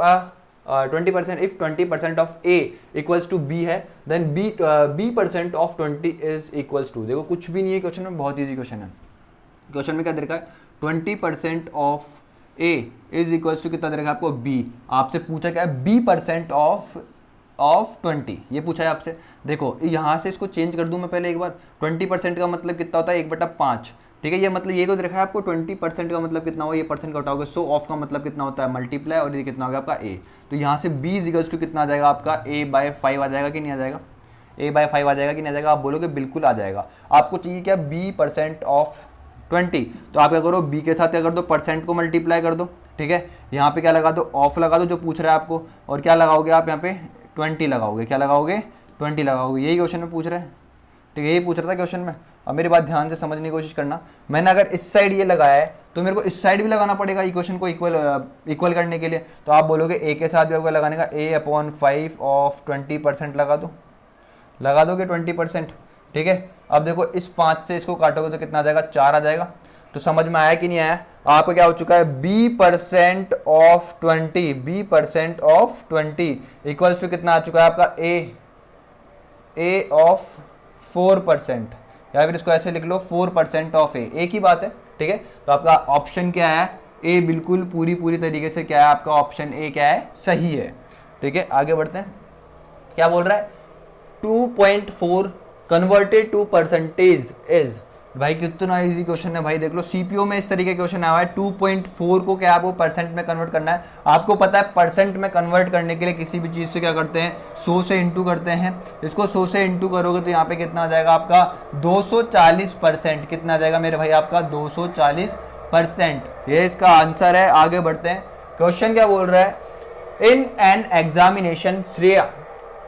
if 20% of A equals to B है, then B percent of 20 is equals to. देखो कुछ भी नहीं है क्वेश्चन में, बहुत ईजी क्वेश्चन है। क्वेश्चन में क्या दे रखा है? 20% of A is equals to कितना दे रखा है आपको? बी। आपसे पूछा क्या है? बी परसेंट ऑफ 20, ये पूछा है आपसे। देखो यहाँ से इसको चेंज कर दूं मैं पहले एक बार। 20% का मतलब कितना होता है? 1/5। ठीक है, ये मतलब ये तो देखा है आपको। 20% का मतलब कितना हुआ? ये परसेंट का उठाओगे। सो ऑफ का मतलब कितना होता है? मल्टीप्लाई। और ये कितना हो गया आपका? ए। तो यहाँ से बी इज इक्वल्स टू कितना आ जाएगा आपका? a/5 आ जाएगा कि नहीं आ जाएगा? a/5 आ जाएगा कि नहीं आ जाएगा? आप बोलोगे बिल्कुल आ जाएगा। आपको चाहिए क्या? b% of 20। तो आप क्या करो? b के साथ क्या कर दो? परसेंट को मल्टीप्लाई कर दो। ठीक है। यहाँ पे क्या लगा दो, ऑफ लगा दो जो पूछ रहा है आपको, और क्या लगाओगे आप यहाँ पे 20 लगाओगे, क्या लगाओगे 20 लगाओगे, यही क्वेश्चन में पूछ रहे हैं, ठीक है, यही पूछ रहा था क्वेश्चन में। अब मेरी बात ध्यान से समझने की कोशिश करना, मैंने अगर इस साइड ये लगाया है तो मेरे को इस साइड भी लगाना पड़ेगा इक्वेशन को इक्वल करने के लिए। तो आप बोलोगे ए के साथ भी आपको लगाने का, a/5 ऑफ 20% लगा दोगे 20%, ठीक है। अब देखो इस 5 से इसको काटोगे तो कितना आ जाएगा, 4 आ जाएगा। तो समझ में आया कि नहीं आया, आपका क्या हो चुका है, b% ऑफ 20 इक्वल्स टू कितना आ चुका है आपका a ऑफ 4%, या फिर इसको ऐसे लिख लो 4% ऑफ ए की बात है, ठीक है। तो आपका ऑप्शन क्या है, ए बिल्कुल पूरी तरीके से क्या है आपका ऑप्शन ए क्या है, सही है, ठीक है। आगे बढ़ते हैं, क्या बोल रहा है, 2.4 कन्वर्टेड टू परसेंटेज इज, भाई कितना इजी क्वेश्चन है भाई, देख लो सीपीओ में इस तरीके का क्वेश्चन आया हुआ है। 2.4 को क्या आपको परसेंट में कन्वर्ट करना है, आपको पता है परसेंट में कन्वर्ट करने के लिए किसी भी चीज़ से क्या करते हैं, 100 से इंटू करते हैं। इसको 100 से इंटू करोगे तो यहाँ पे कितना आ जाएगा आपका 240%, कितना आ जाएगा मेरे भाई आपका 240%, ये इसका आंसर है। आगे बढ़ते हैं, क्वेश्चन क्या बोल रहा है, in an examination Shreya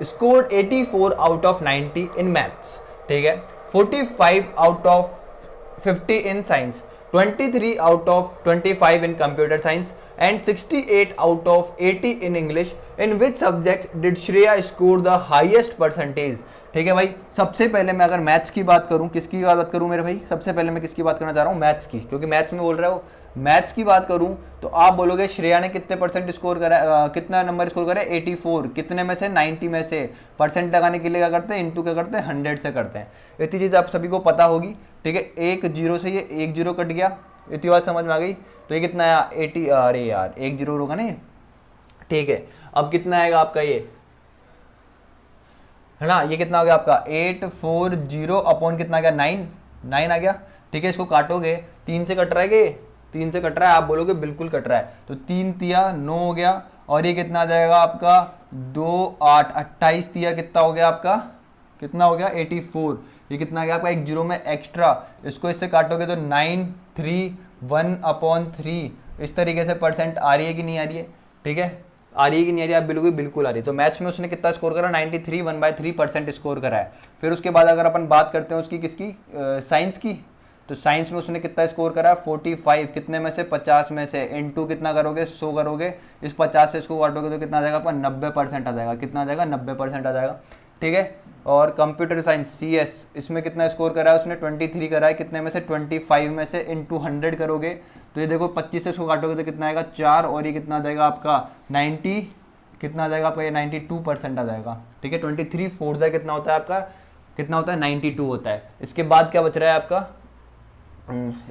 scored 84 out of 90 in maths, ठीक है, 45 out of 50 in science, 23 out of 25 in computer science and 68 out of 80 in English. In which subject did Shreya score the highest percentage? ठीक है भाई, सबसे पहले मैं अगर maths की बात करूं, किसकी बात करूं मेरे भाई, सबसे पहले मैं किसकी बात करना चाह रहा हूं, मैथ्स की, क्योंकि मैथ्स में बोल रहा हो। मैथ्स की बात करूं तो आप बोलोगे श्रेया ने कितने परसेंट स्कोर करा, कितना नंबर स्कोर करा, 84, कितने में से, 90 में से। परसेंट लगाने के लिए क्या करते हैं, इंटू क्या करते हैं, 100 से करते हैं। इतनी चीज़ आप सभी को पता होगी, ठीक है। एक जीरो से ये एक जीरो कट गया, इतनी बात समझ में आ गई। तो ये कितना आया 80, अरे यार एक जीरो होगा ना ये, ठीक है। अब कितना आएगा आपका ये, है ना, ये कितना हो गया आपका 840 अपॉन कितना आ गया 9 आ गया, ठीक है। इसको काटोगे 3 से कट रहा है, कि 3 से कट रहा है, आप बोलोगे बिल्कुल कट रहा है, तो 3 तिया 9 हो गया, और ये कितना आ जाएगा आपका 2 8 28 तिया कितना हो गया आपका, कितना हो गया 84, ये कितना आ गया आपका एक जीरो में एक्स्ट्रा, इसको इससे काटोगे तो 931/3, इस तरीके से परसेंट आ रही है कि नहीं आ रही है, ठीक है, आ रही है कि नहीं आ रही है, आप बिल्कुल आ रही है। तो मैथ्स में उसने कितना स्कोर करा, 93 1/3% स्कोर करा है। फिर उसके बाद अगर अपन बात करते हैं उसकी किसकी, साइंस की, तो साइंस में उसने कितना स्कोर करा, 45, कितने में से, 50 में से, इनटू कितना करोगे 100 करोगे, इस 50 से इसको काटोगे तो कितना आ जाएगा आपका 90% आ जाएगा, कितना आ जाएगा 90% आ जाएगा, ठीक है। और कंप्यूटर साइंस CS, इसमें कितना स्कोर करा है उसने, 23 करा है, कितने में से, 25 में से, इंटू 100 करोगे तो ये देखो 25 से इसको काटोगे तो कितना आएगा 4, और ये कितना आ जाएगा आपका 90, कितना आ जाएगा आपका ये 92% आ जाएगा, ठीक है। 23 4 जा कितना होता है आपका, कितना होता है 92 होता है। इसके बाद क्या बच रहा है आपका,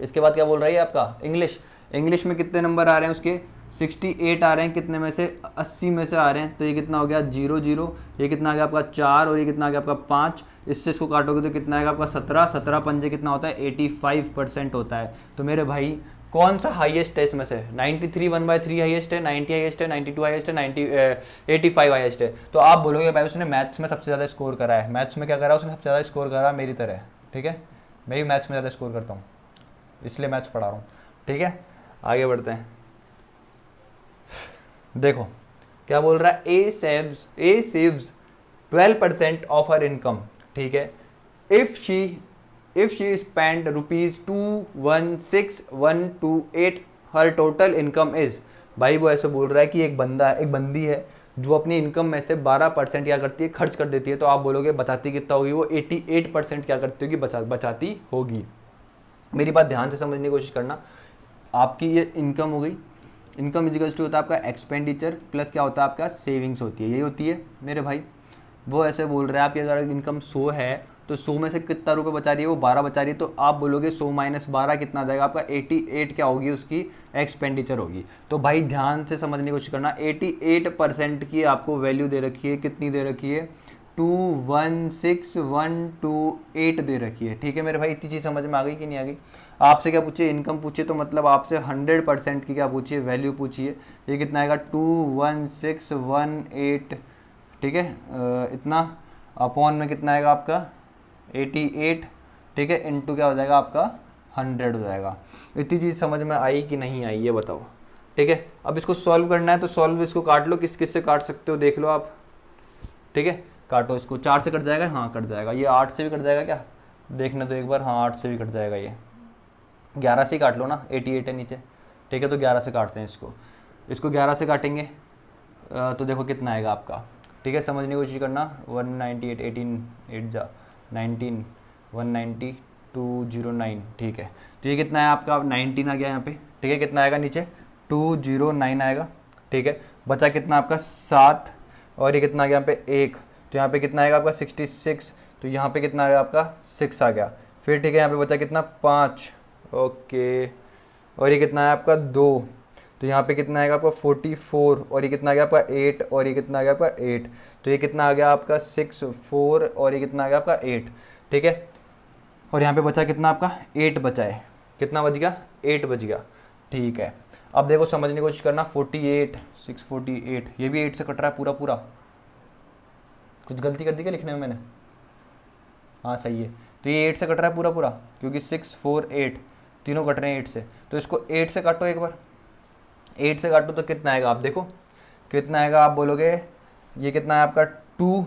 इसके बाद क्या बोल रही है आपका इंग्लिश में कितने नंबर आ रहे हैं उसके, 68 आ रहे हैं, कितने में से, 80 में से आ रहे हैं, तो ये कितना हो गया 0 ये कितना आ गया आपका 4, और ये कितना आ गया आपका 5, इससे इसको काटोगे तो कितना आएगा आपका 17 पंजे कितना होता है 85% होता है। तो मेरे भाई कौन सा हाईएस्ट है इसमें से, 93 1/3 हाईएस्ट है, 90 हाईएस्ट है, 92 हाईएस्ट है, 85 हाईएस्ट है। तो आप बोलोगे भाई उसने मैथ्स में सबसे ज़्यादा स्कोर करा है, मैथ्स में क्या करा उसने सबसे ज़्यादा स्कोर करा मेरी तरह, ठीक है। मैं भी मैथ्स में ज़्यादा स्कोर करता हूँ, इसलिए मैथ्स पढ़ा रहा हूँ, ठीक है। आगे बढ़ते हैं, देखो क्या बोल रहा है, ए सेव्स 12% ऑफ हर इनकम, ठीक है, if she spend ₹216,128 her total income is. भाई वो ऐसे बोल रहा है कि एक बंदी है जो अपनी इनकम में से 12% क्या करती है, खर्च कर देती है। तो आप बोलोगे बचाती कितना होगी, वो 88% क्या करती होगी, बचाती होगी। मेरी बात ध्यान से समझने की कोशिश करना, आपकी ये इनकम हो गई, इनकम इजिकल्स टू होता है आपका एक्सपेंडिचर प्लस क्या होता है आपका सेविंग्स होती है, यही होती है मेरे भाई। वो ऐसे बोल रहे हैं आपकी अगर इनकम 100 है तो 100 में से कितना रुपए बचा रही है, वो 12 बचा रही है। तो आप बोलोगे 100 - 12 कितना आ जाएगा आपका 88 क्या होगी उसकी एक्सपेंडिचर होगी। तो भाई ध्यान से समझने की कोशिश करना, 88% की आपको वैल्यू दे रखी है, कितनी दे रखी है 216,128 दे रखी है, ठीक है मेरे भाई। इतनी चीज़ समझ में आ गई कि नहीं आ गई। आपसे क्या पूछिए, इनकम पूछिए तो मतलब आपसे 100% की क्या पूछिए, वैल्यू पूछिए। ये कितना आएगा 21618, ठीक है, इतना अपॉन में कितना आएगा आपका 88, ठीक है, इनटू क्या हो जाएगा आपका 100 हो जाएगा। इतनी चीज़ समझ में आई कि नहीं आई ये बताओ, ठीक है। अब इसको सॉल्व करना है तो सॉल्व इसको काट लो, किस किस से काट सकते हो देख लो आप, ठीक है। काटो इसको, 4 से कट जाएगा, हाँ कट जाएगा। ये 8 से भी कट जाएगा क्या, देखना तो एक बार, हाँ 8 से भी कट जाएगा। ये 11 से ही काट लो ना, 88 है नीचे, ठीक है। तो 11 से काटते हैं इसको, इसको 11 से काटेंगे तो देखो कितना आएगा आपका, ठीक है। समझने की कोशिश करना, 198, 18 8 जा 19, 190 209, ठीक है। तो ये कितना है आपका, 19 आ गया यहाँ पे, ठीक है। कितना आएगा नीचे, 209 आएगा, ठीक है। बचा कितना आपका 7, और ये कितना आ गया यहाँ पे 1, तो यहाँ पे कितना आएगा आपका 66, तो यहाँ पे कितना आएगा आपका 6 आ गया। फिर ठीक है, यहाँ पे बचा कितना 5, ओके। और ये कितना है आपका 2, तो यहाँ पे कितना आएगा आपका 44, और ये कितना आ गया आपका 8, और ये कितना आ गया आपका 8, तो ये कितना आ गया आपका 6 4, और ये कितना आ गया आपका 8, ठीक है। और यहाँ पे बचा कितना आपका 8 बचा है, कितना बच गया 8 बच गया, ठीक है। अब देखो समझने की कोशिश करना, 48 648, ये भी 8 से कट रहा है पूरा पूरा, कुछ गलती कर दी क्या लिखने में मैंने, हाँ सही है। तो ये 8 से कट रहा है पूरा पूरा, क्योंकि 6 4 8 तीनों कट रहे हैं 8 से, तो इसको 8 से काटो एक बार, 8 से काटो तो कितना आएगा आप देखो, कितना आएगा आप बोलोगे, ये कितना है आपका 2,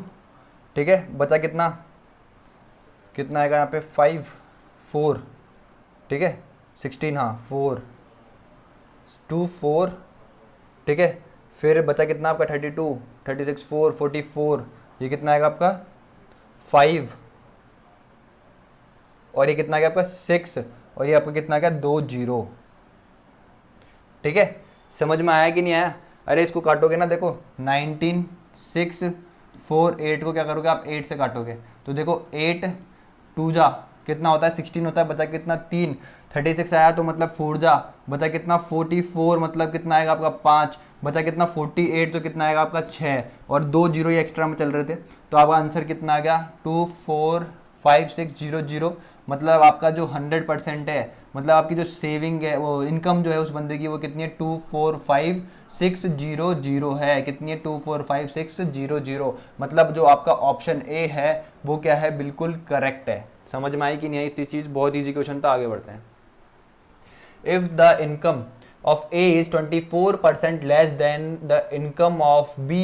ठीक है। बचा कितना, कितना आएगा यहाँ पे 5 4, ठीक है 16, हाँ 4 2 4, ठीक है। फिर बचा कितना आपका 32 36 4 44, ये कितना आएगा आपका 5, और ये कितना आ गया आपका 6, और ये आपका कितना आ गया 2 0, ठीक है। समझ में आया कि नहीं आया। अरे इसको काटोगे ना, देखो 19 6 4 8 को क्या करोगे आप 8 से काटोगे, तो देखो 8 2 जा कितना होता है 16 होता है, बचा कितना 3, 36 आया तो मतलब 4 जा, बचा कितना 44, मतलब कितना आएगा आपका 5, बचा कितना 48, तो कितना आएगा आपका 6, और 2 जीरो ये एक्स्ट्रा में चल रहे थे, तो आपका आंसर कितना आ गया 2 4 5 6 0 0। मतलब आपका जो 100% है, मतलब आपकी जो सेविंग है, वो इनकम जो है उस बंदे की, वो कितनी है 2 4 5 6 0 0 है, कितनी है 2 4 5 6 0 0। मतलब जो आपका ऑप्शन ए है वो क्या है, बिल्कुल करेक्ट है। समझ में आई कि नहीं आई इतनी चीज़, बहुत ईजी क्वेश्चन था। आगे बढ़ते हैं। If the income of A is 24% less than the income of B,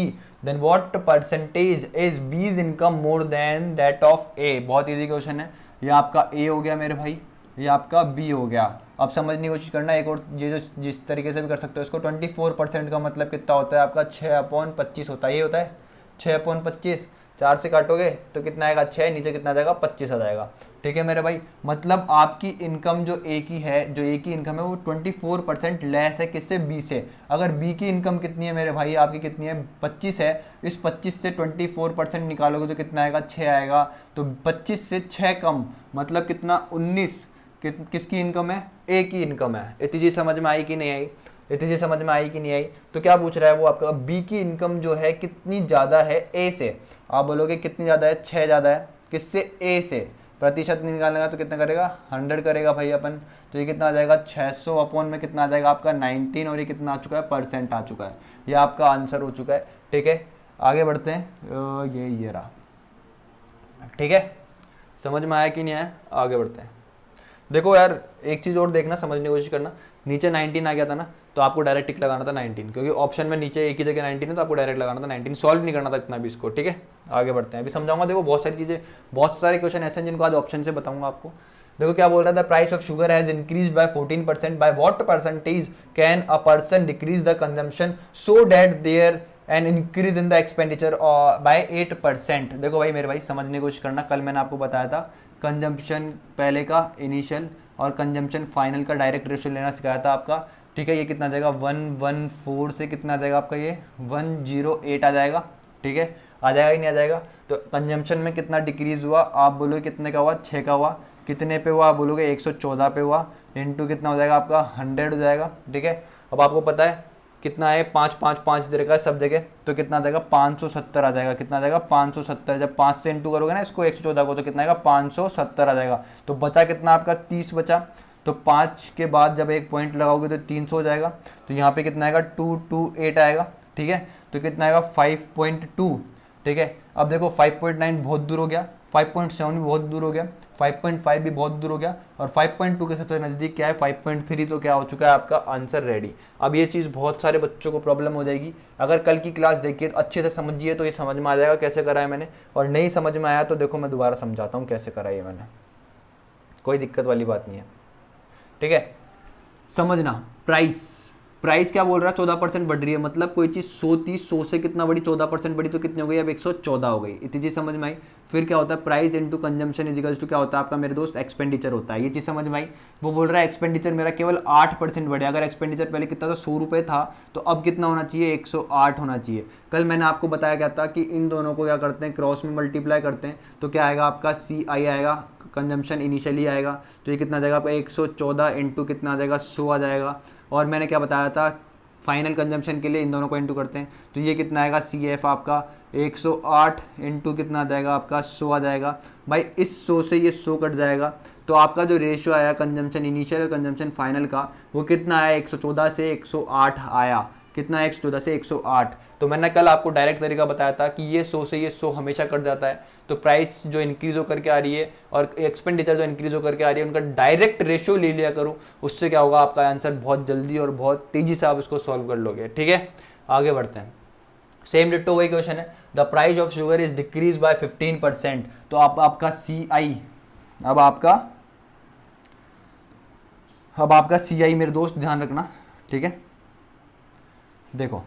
then what percentage is B's income more than that of A? बहुत इजी क्वेश्चन है। ये आपका A हो गया मेरे भाई, ये आपका B हो गया। अब समझने की कोशिश करना, एक और ये जो जिस तरीके से भी कर सकते हो इसको, 24% का मतलब कितना होता है आपका 6/25 होता है, ये होता है 6/25। 4 से काटोगे तो कितना आएगा 6, नीचे कितना आ जाएगा 25 आ जाएगा, ठीक है मेरे भाई। मतलब आपकी इनकम जो ए की है, जो ए की इनकम है वो 24% लेस है किससे, बी से। अगर बी की इनकम कितनी है मेरे भाई, आपकी कितनी है 25 है, इस 25 से 24% निकालोगे तो कितना आएगा 6 आएगा। तो 25 से 6 कम मतलब कितना 19, किसकी इनकम है, ए की इनकम है। इतनी चीज़ समझ में आई कि नहीं आई, इतनी चीज़ समझ में आई कि नहीं आई। तो क्या पूछ रहा है वो आपका, बी की इनकम जो है कितनी ज़्यादा है ए से। आप बोलोगे कितनी ज़्यादा है, 6 ज़्यादा है किससे, ए से। प्रतिशत निकालेगा तो कितना करेगा 100 करेगा भाई अपन, तो ये कितना आ जाएगा 600 अपॉन में कितना आ जाएगा आपका 19, और ये कितना आ चुका है परसेंट आ चुका है। ये आपका आंसर हो चुका है, ठीक है। आगे बढ़ते हैं, ये रहा, ठीक है। समझ में आया कि नहीं आया, आगे बढ़ते हैं। देखो यार एक चीज़ और देखना, समझने की कोशिश करना, नीचे 19 आ गया था ना, तो आपको डायरेक्ट टिक लगाना था 19, क्योंकि ऑप्शन में नीचे एक ही जगह 19 है, तो आपको डायरेक्ट लगाना था 19, सॉल्व नहीं करना था इतना भी इसको, ठीक है। आगे बढ़ते हैं, अभी समझाऊंगा। देखो बहुत सारी चीज़ें, बहुत सारे क्वेश्चन ऐसे हैं जिनको आज ऑप्शन से बताऊंगा आपको। देखो क्या बोल रहा था, price of sugar has increase by 14%, by what percentage can a person decrease the consumption so that there an increase in the expenditure by 8%। देखो भाई मेरे भाई समझने की कोशिश करना, कल मैंने आपको बताया था कंजम्पशन पहले का इनिशियल और कंजम्पशन फाइनल का डायरेक्ट रेशियो लेना सिखाया था आपका, ठीक है। ये कितना आ जाएगा 114 से कितना आ जाएगा आपका, ये 108 आ जाएगा, ठीक है। आ जाएगा ही नहीं आ जाएगा। तो कंजम्पशन में कितना डिक्रीज हुआ, आप बोलोगे कितने का हुआ, 6 का हुआ। कितने पे हुआ, आप बोलोगे 114 पे हुआ, इनटू कितना हो जाएगा आपका 100 हो जाएगा, ठीक है। अब आपको पता है कितना है 5 5 5 दे रखा है सब जगह, तो कितना आ जाएगा 570 आ जाएगा। कितना आ जाएगा 570, जब 5 से इंटू करोगे ना इसको 114 को, तो कितना आएगा 570 आ जाएगा। तो बचा कितना आपका 30 बचा, तो 5 के बाद जब एक पॉइंट लगाओगे तो 300 हो जाएगा। तो यहाँ पे कितना आएगा 228 आएगा, ठीक है। तो कितना आएगा 5.2, ठीक है। अब देखो 5.9 बहुत दूर हो गया, 5.7 भी बहुत दूर हो गया, 5.5 भी बहुत दूर हो गया, और 5.2 के सबसे नज़दीक क्या है 5.3, तो क्या हो चुका है आपका आंसर रेडी। अब ये चीज़ बहुत सारे बच्चों को प्रॉब्लम हो जाएगी, अगर कल की क्लास देखिए तो अच्छे से समझिए तो ये समझ में आ जाएगा कैसे करा है मैंने, और नहीं समझ में आया तो देखो मैं दोबारा समझाता हूँ कैसे करा है मैंने, कोई दिक्कत वाली बात नहीं है, ठीक है। समझना, प्राइस प्राइस क्या बोल रहा है 14% बढ़ रही है, मतलब कोई चीज़ 100 थी, 100 से कितना बढ़ी 14% बढ़ी तो कितनी हो गई अब 114 हो गई, इतनी चीज़ समझ में आई। फिर क्या होता है price into consumption is equals to क्या होता है आपका मेरे दोस्त एक्सपेंडिचर होता है, ये चीज़ समझ में आई। वो बोल रहा है एक्सपेंडिचर मेरा केवल 8% बढ़े, अगर एक्सपेंडिचर पहले कितना था 100 रुपये था तो अब कितना होना चाहिए 108 होना चाहिए। कल मैंने आपको बताया क्या था कि इन दोनों को क्या करते हैं क्रॉस में मल्टीप्लाई करते हैं तो क्या आएगा आपका CI आएगा, कंजम्पशन इनिशियली आएगा, तो ये कितना आ जाएगा आपका 114 इंटू कितना आ जाएगा 100 आ जाएगा। और मैंने क्या बताया था फाइनल कंजम्पशन के लिए इन दोनों को इंटू करते हैं तो ये कितना आएगा CF आपका 108 इंटू कितना आ जाएगा आपका 100 आ जाएगा। भाई इस 100 से ये 100 कट जाएगा तो आपका जो रेशियो आया कंजम्पशन इनिशियल और कंजम्पशन फाइनल का वो कितना आया 114 से 108 आया, कितना है 114 से 108। तो मैंने कल आपको डायरेक्ट तरीका बताया था कि ये 100 से ये 100 हमेशा कट जाता है, तो प्राइस जो इंक्रीज होकर के आ रही है और एक्सपेंडिचर जो इंक्रीज होकर के आ रही है उनका डायरेक्ट रेशियो ले लिया करो, उससे क्या होगा आपका आंसर बहुत जल्दी और बहुत तेजी से आप इसको सॉल्व कर लोगे, ठीक है। आगे बढ़ते हैं, सेम डिट्टो वही क्वेश्चन है, the price of sugar is decrease by 15%, तो आपका CI अब आपका CI मेरे दोस्त ध्यान रखना, ठीक है। देखो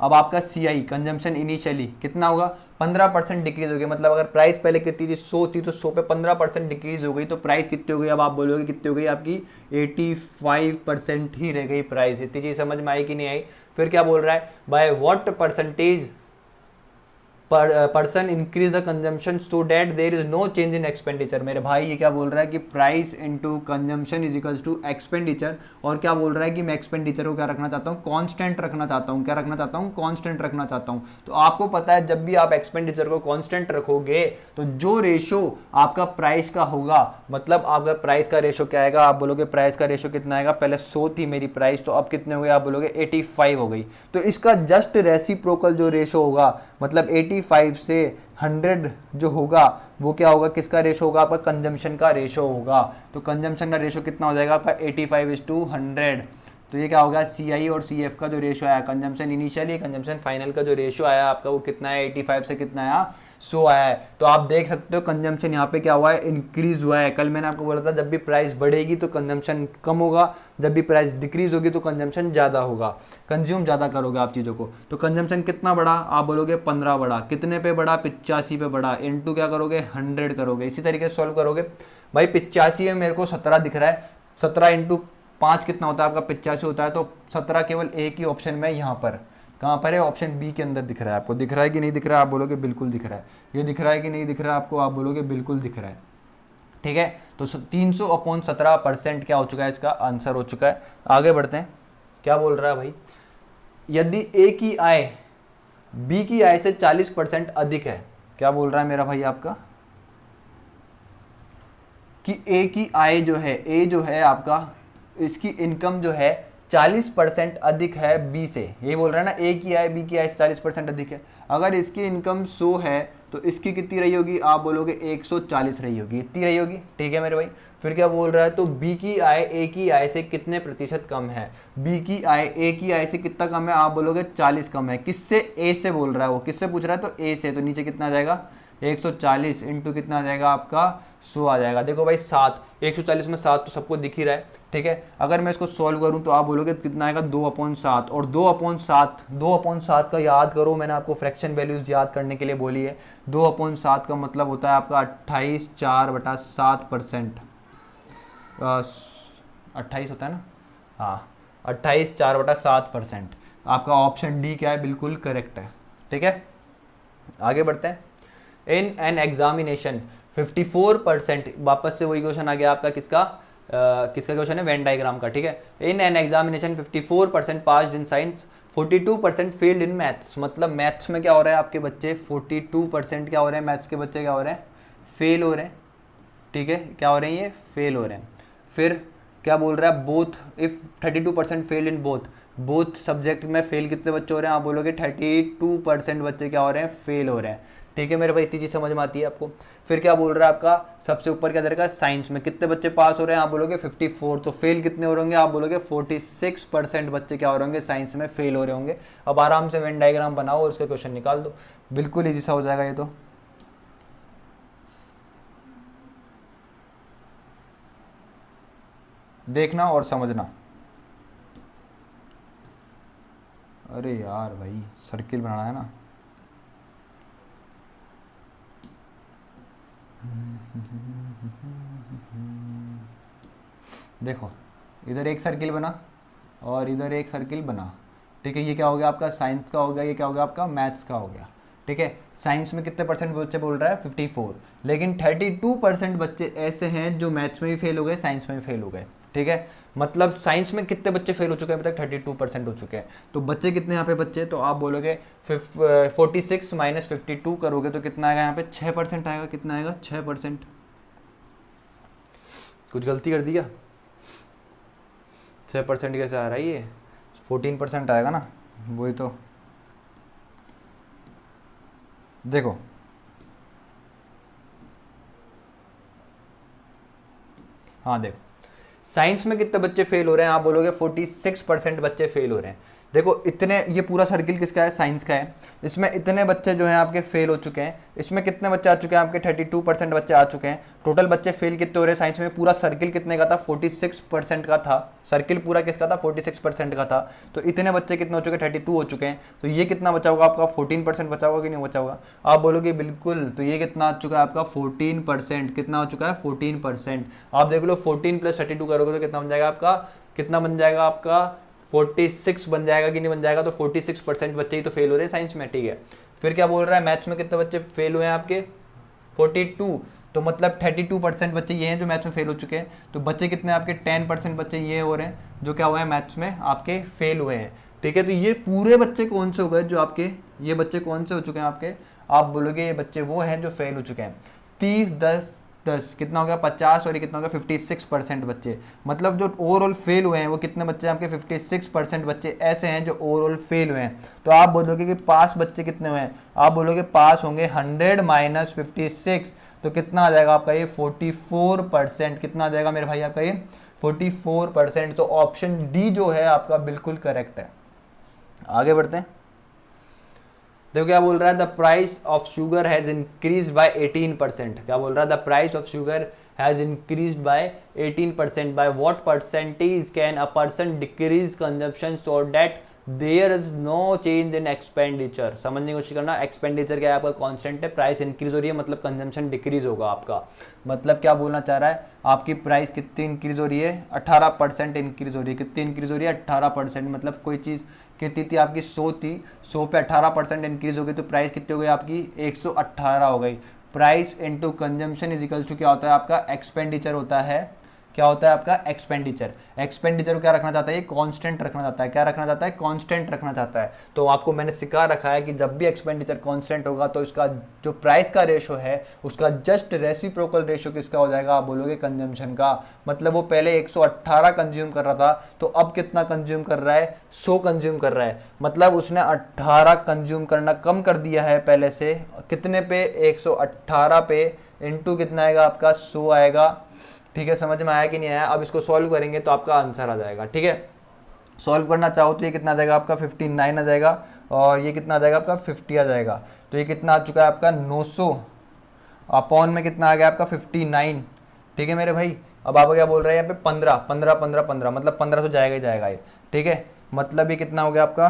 अब आपका CI कंजम्पशन इनिशियली कितना होगा 15% डिक्रीज हो गया, मतलब अगर प्राइस पहले कितनी थी 100 थी तो 100 पे 15% डिक्रीज हो गई तो प्राइस कितनी हो गई, अब आप बोलोगे कितनी हो गई आपकी 85% ही रह गई प्राइस। इतनी चीज समझ में आई कि नहीं आई। फिर क्या बोल रहा है by what percentage person increase the consumption so that there is no change in expenditure. मेरे भाई ये क्या बोल रहा है कि price into consumption is equals to expenditure, और क्या बोल रहा है कि मैं एक्सपेंडिचर को क्या रखना चाहता हूँ कांस्टेंट रखना चाहता हूँ, क्या रखना चाहता हूँ कांस्टेंट रखना चाहता हूँ। तो आपको पता है जब भी आप एक्सपेंडिचर को कांस्टेंट रखोगे तो जो रेशो आपका प्राइस का होगा, मतलब आपका प्राइस का रेशो क्या आएगा, आप बोलोगे प्राइस का रेशो कितना आएगा, पहले 100 थी मेरी प्राइस तो अब कितने हो गए, आप बोलोगे 85 हो गई। तो इसका जस्ट रेसिप्रोकल जो रेशो होगा, मतलब 85 से 100 जो होगा वो क्या होगा, किसका रेशो होगा, आपका कंजम्पशन का रेशो होगा। तो कंजम्पशन का रेशो कितना हो जाएगा आपका 85:100। तो ये क्या होगा CI और CF का जो रेशो आया, कंजम्पशन इनिशियली कंजम्पशन फाइनल का जो रेशो आया आपका वो कितना है 85 से कितना आया 100 आया है। तो आप देख सकते हो कंजम्पशन यहाँ पे क्या हुआ है इंक्रीज हुआ है। कल मैंने आपको बोला था जब भी प्राइस बढ़ेगी तो कंजम्पशन कम होगा, जब भी प्राइस डिक्रीज होगी तो कंजम्पशन ज़्यादा होगा, कंज्यूम ज़्यादा करोगे आप चीज़ों को। तो कंजम्पशन कितना बढ़ा, आप बोलोगे 15 बढ़ा, कितने पे बढ़ा 85 पे बढ़ा, इंटू क्या करोगे 100 करोगे, इसी तरीके से सॉल्व करोगे। भाई 85 में मेरे को 17 दिख रहा है, 17 इंटू 5 कितना होता है आपका 85 होता है, तो 17 केवल एक ही ऑप्शन में यहाँ पर कहाँ पर है ऑप्शन बी के अंदर दिख रहा है। आपको दिख रहा है कि नहीं दिख रहा है, आप बोलोगे बिल्कुल दिख रहा है। ये दिख रहा है कि नहीं दिख रहा है आपको, आप बोलोगे बिल्कुल दिख रहा है, ठीक है। तो 300/17% क्या हो चुका है, इसका आंसर हो चुका है। आगे बढ़ते हैं, क्या बोल रहा है भाई, यदि ए की आय बी की आय से 40% अधिक है, क्या बोल रहा है मेरा भाई आपका कि ए की आय जो है, ए जो है आपका इसकी इनकम जो है 40% अधिक है बी से, ये बोल रहा है ना, ए की आय बी की आय से 40% अधिक है। अगर इसकी इनकम 100 है तो इसकी कितनी रही होगी, आप बोलोगे 140 रही होगी, इतनी रही होगी, ठीक है मेरे भाई। फिर क्या बोल रहा है, तो बी की आय ए की आय से कितने प्रतिशत कम है, बी की आय ए की आय से कितना कम है, आप बोलोगे 40 कम है। किससे, ए से बोल रहा है वो, किससे पूछ रहा है, तो ए से। तो नीचे कितना आ जाएगा 140 इंटू कितना आ जाएगा आपका 100 आ जाएगा। देखो भाई 7, 140 में 7 तो सबको दिख ही रहा है, ठीक है। अगर मैं इसको सॉल्व करूं तो आप बोलोगे कितना आएगा 2/7, और 2/7 का याद करो, मैंने आपको फ्रैक्शन वैल्यूज याद करने के लिए बोली है। 2/7 का मतलब होता है आपका 28/4/7%, 28 होता है ना, हाँ 28/4/7%। आपका ऑप्शन डी क्या है, बिल्कुल करेक्ट है, ठीक है। आगे बढ़ते हैं, इन एन एग्जामिनेशन 54%, वापस से वही क्वेश्चन आ गया आपका, किसका क्वेश्चन है, वेन डायग्राम का, ठीक है। In an examination 54% passed in science, 42% failed in maths. मतलब मैथ्स में क्या हो रहा है, आपके बच्चे 42% क्या हो रहे हैं, मैथ्स के बच्चे क्या हो रहे हैं, फेल हो रहे हैं, ठीक है। क्या हो रहे हैं, ये फेल हो रहे हैं। फिर क्या बोल रहा है, both if 32% fail in both subject में फेल कितने बच्चे हो रहे हैं, आप बोलोगे 32% बच्चे क्या हो रहे हैं, फेल हो रहे हैं। ठीक है मेरे भाई, इतनी चीज़ समझ में आती है आपको। फिर क्या बोल रहा है आपका, सबसे ऊपर क्या दे रखा है, साइंस में कितने बच्चे पास हो रहे हैं, आप बोलोगे 54, तो फेल कितने हो रहे होंगे, आप बोलोगे 46% बच्चे क्या हो रहे होंगे, साइंस में फेल हो रहे होंगे। अब आराम से वेन डायग्राम बनाओ और उसके क्वेश्चन निकाल दो, बिल्कुल ईजी सा हो जाएगा ये तो। देखना और समझना। अरे यार भाई, सर्किल बनाना है ना। देखो इधर एक सर्किल बना और इधर एक सर्किल बना, ठीक है। ये क्या हो गया आपका, साइंस का हो गया, ये क्या हो गया आपका, मैथ्स का हो गया, ठीक है। साइंस में कितने परसेंट बच्चे बोल रहा है, 54, लेकिन 32% बच्चे ऐसे हैं जो मैथ्स में भी फेल हो गए, साइंस में भी फेल हो गए, ठीक है। मतलब साइंस में कितने बच्चे फेल हो चुके हैं अभी तक, 32% हो चुके हैं। तो बच्चे कितने यहाँ पे बच्चे, तो आप बोलोगे 46 माइनस 52 करोगे तो कितना आएगा यहाँ पे, 6% आएगा। कितना आएगा, 6%। कुछ गलती कर दिया, 6% कैसे आ रहा है ये, 14% आएगा ना, वही तो। देखो हाँ देखो, साइंस में कितने बच्चे फेल हो रहे हैं, आप बोलोगे 46% बच्चे फेल हो रहे हैं। देखो इतने, ये पूरा सर्किल किसका है, साइंस का है। इसमें इतने बच्चे जो हैं आपके फेल हो चुके हैं। इसमें कितने बच्चे आ चुके हैं आपके, 32% बच्चे आ चुके हैं। टोटल बच्चे फेल कितने हो रहे हैं साइंस में, पूरा सर्किल कितने का था, 46% का था। सर्किल पूरा किसका था, 46% का था। तो इतने बच्चे कितने हो चुके हैं, 32 हो चुके हैं। तो ये कितना बचा होगा आपका, 14% बचा होगा कि नहीं बचा होगा, आप बोलोगे बिल्कुल। तो ये कितना आ चुका है आपका, 14%। कितना हो चुका है, 14%। आप देख लो 14 + 32 करोगे तो कितना बन जाएगा आपका, कितना बन जाएगा आपका, 46 बन जाएगा कि नहीं बन जाएगा। तो 46% बच्चे ही तो फेल हो रहे हैं साइंस में, ठीक है। फिर क्या बोल रहा है, मैथ्स में कितने बच्चे फेल हुए हैं आपके, 42। तो मतलब 32% बच्चे ये हैं जो मैथ्स में फेल हो चुके हैं। तो बच्चे कितने आपके, 10% बच्चे ये हो रहे हैं जो क्या हुए हैं, मैथ्स में आपके फेल हुए हैं, ठीक है। तो ये पूरे बच्चे कौन से हो गए जो आपके, ये बच्चे कौन से हो चुके हैं आपके, आप बोलोगे ये बच्चे वो हैं जो फेल हो चुके हैं। 30 10 10 कितना हो गया, 50, और ये कितना हो गया, 56% बच्चे। मतलब जो ओवरऑल फेल हुए हैं वो कितने बच्चे हैं आपके, 56% बच्चे ऐसे हैं जो ओवरऑल फेल हुए हैं। तो आप बोलोगे कि पास बच्चे कितने हुए हैं, आप बोलोगे पास होंगे 100 - 56, तो कितना आ जाएगा आपका ये, 44%। कितना आ जाएगा मेरे भाई आपका ये, 44%। तो ऑप्शन डी जो है आपका बिल्कुल करेक्ट है। आगे बढ़ते हैं। देखो क्या बोल रहा है, the price of sugar has increase by 18%। क्या बोल रहा है, the price of sugar has increase by 18%। By what percentage can a person decrease consumption so that there is no change in expenditure. समझने की कोशिश करना, एक्सपेंडिचर क्या है आपका, कांस्टेंट है, प्राइस इंक्रीज हो रही है मतलब कंजम्पशन डिक्रीज होगा आपका। मतलब क्या बोलना चाह रहा है, आपकी प्राइस कितनी इंक्रीज हो रही है, 18% इंक्रीज हो रही है। कितनी इंक्रीज हो रही है, 18%। मतलब कोई चीज़ कितनी थी आपकी, 100 थी, 100 पे 18% इंक्रीज हो गई तो प्राइस कितनी हो गई आपकी, 118 हो गई। Price into consumption is equal to क्या होता है आपका, एक्सपेंडिचर होता है। क्या होता है आपका, एक्सपेंडिचर। एक्सपेंडिचर को क्या रखना चाहता है, ये कांस्टेंट रखना चाहता है। क्या रखना चाहता है, कांस्टेंट रखना चाहता है। तो आपको मैंने सिखा रखा है कि जब भी एक्सपेंडिचर कांस्टेंट होगा तो इसका जो प्राइस का रेशो है उसका जस्ट रेसिप्रोकल रेशो किसका हो जाएगा, आप बोलोगे कंजम्पशन का। मतलब वो पहले 118 कंज्यूम कर रहा था तो अब कितना कंज्यूम कर रहा है, 100 कंज्यूम कर रहा है। मतलब उसने 18 कंज्यूम करना कम कर दिया है पहले से। कितने पे, 118 पे, इंटू कितना आएगा आपका, 100 आएगा, ठीक है। समझ में आया कि नहीं आया। अब इसको सॉल्व करेंगे तो आपका आंसर आ जाएगा, ठीक है। सॉल्व करना चाहो तो ये कितना आ जाएगा आपका, 59 आ जाएगा, और ये कितना आ जाएगा आपका, 50 आ जाएगा। तो ये कितना आ चुका है आपका, 900 अपॉन में कितना आ गया आपका, 59, ठीक है मेरे भाई। अब आप क्या बोल रहे हैं यहाँ पे, 15 15 15 15, मतलब 1500 जाएगा ही जाएगा ये, ठीक है। मतलब ये कितना हो गया आपका,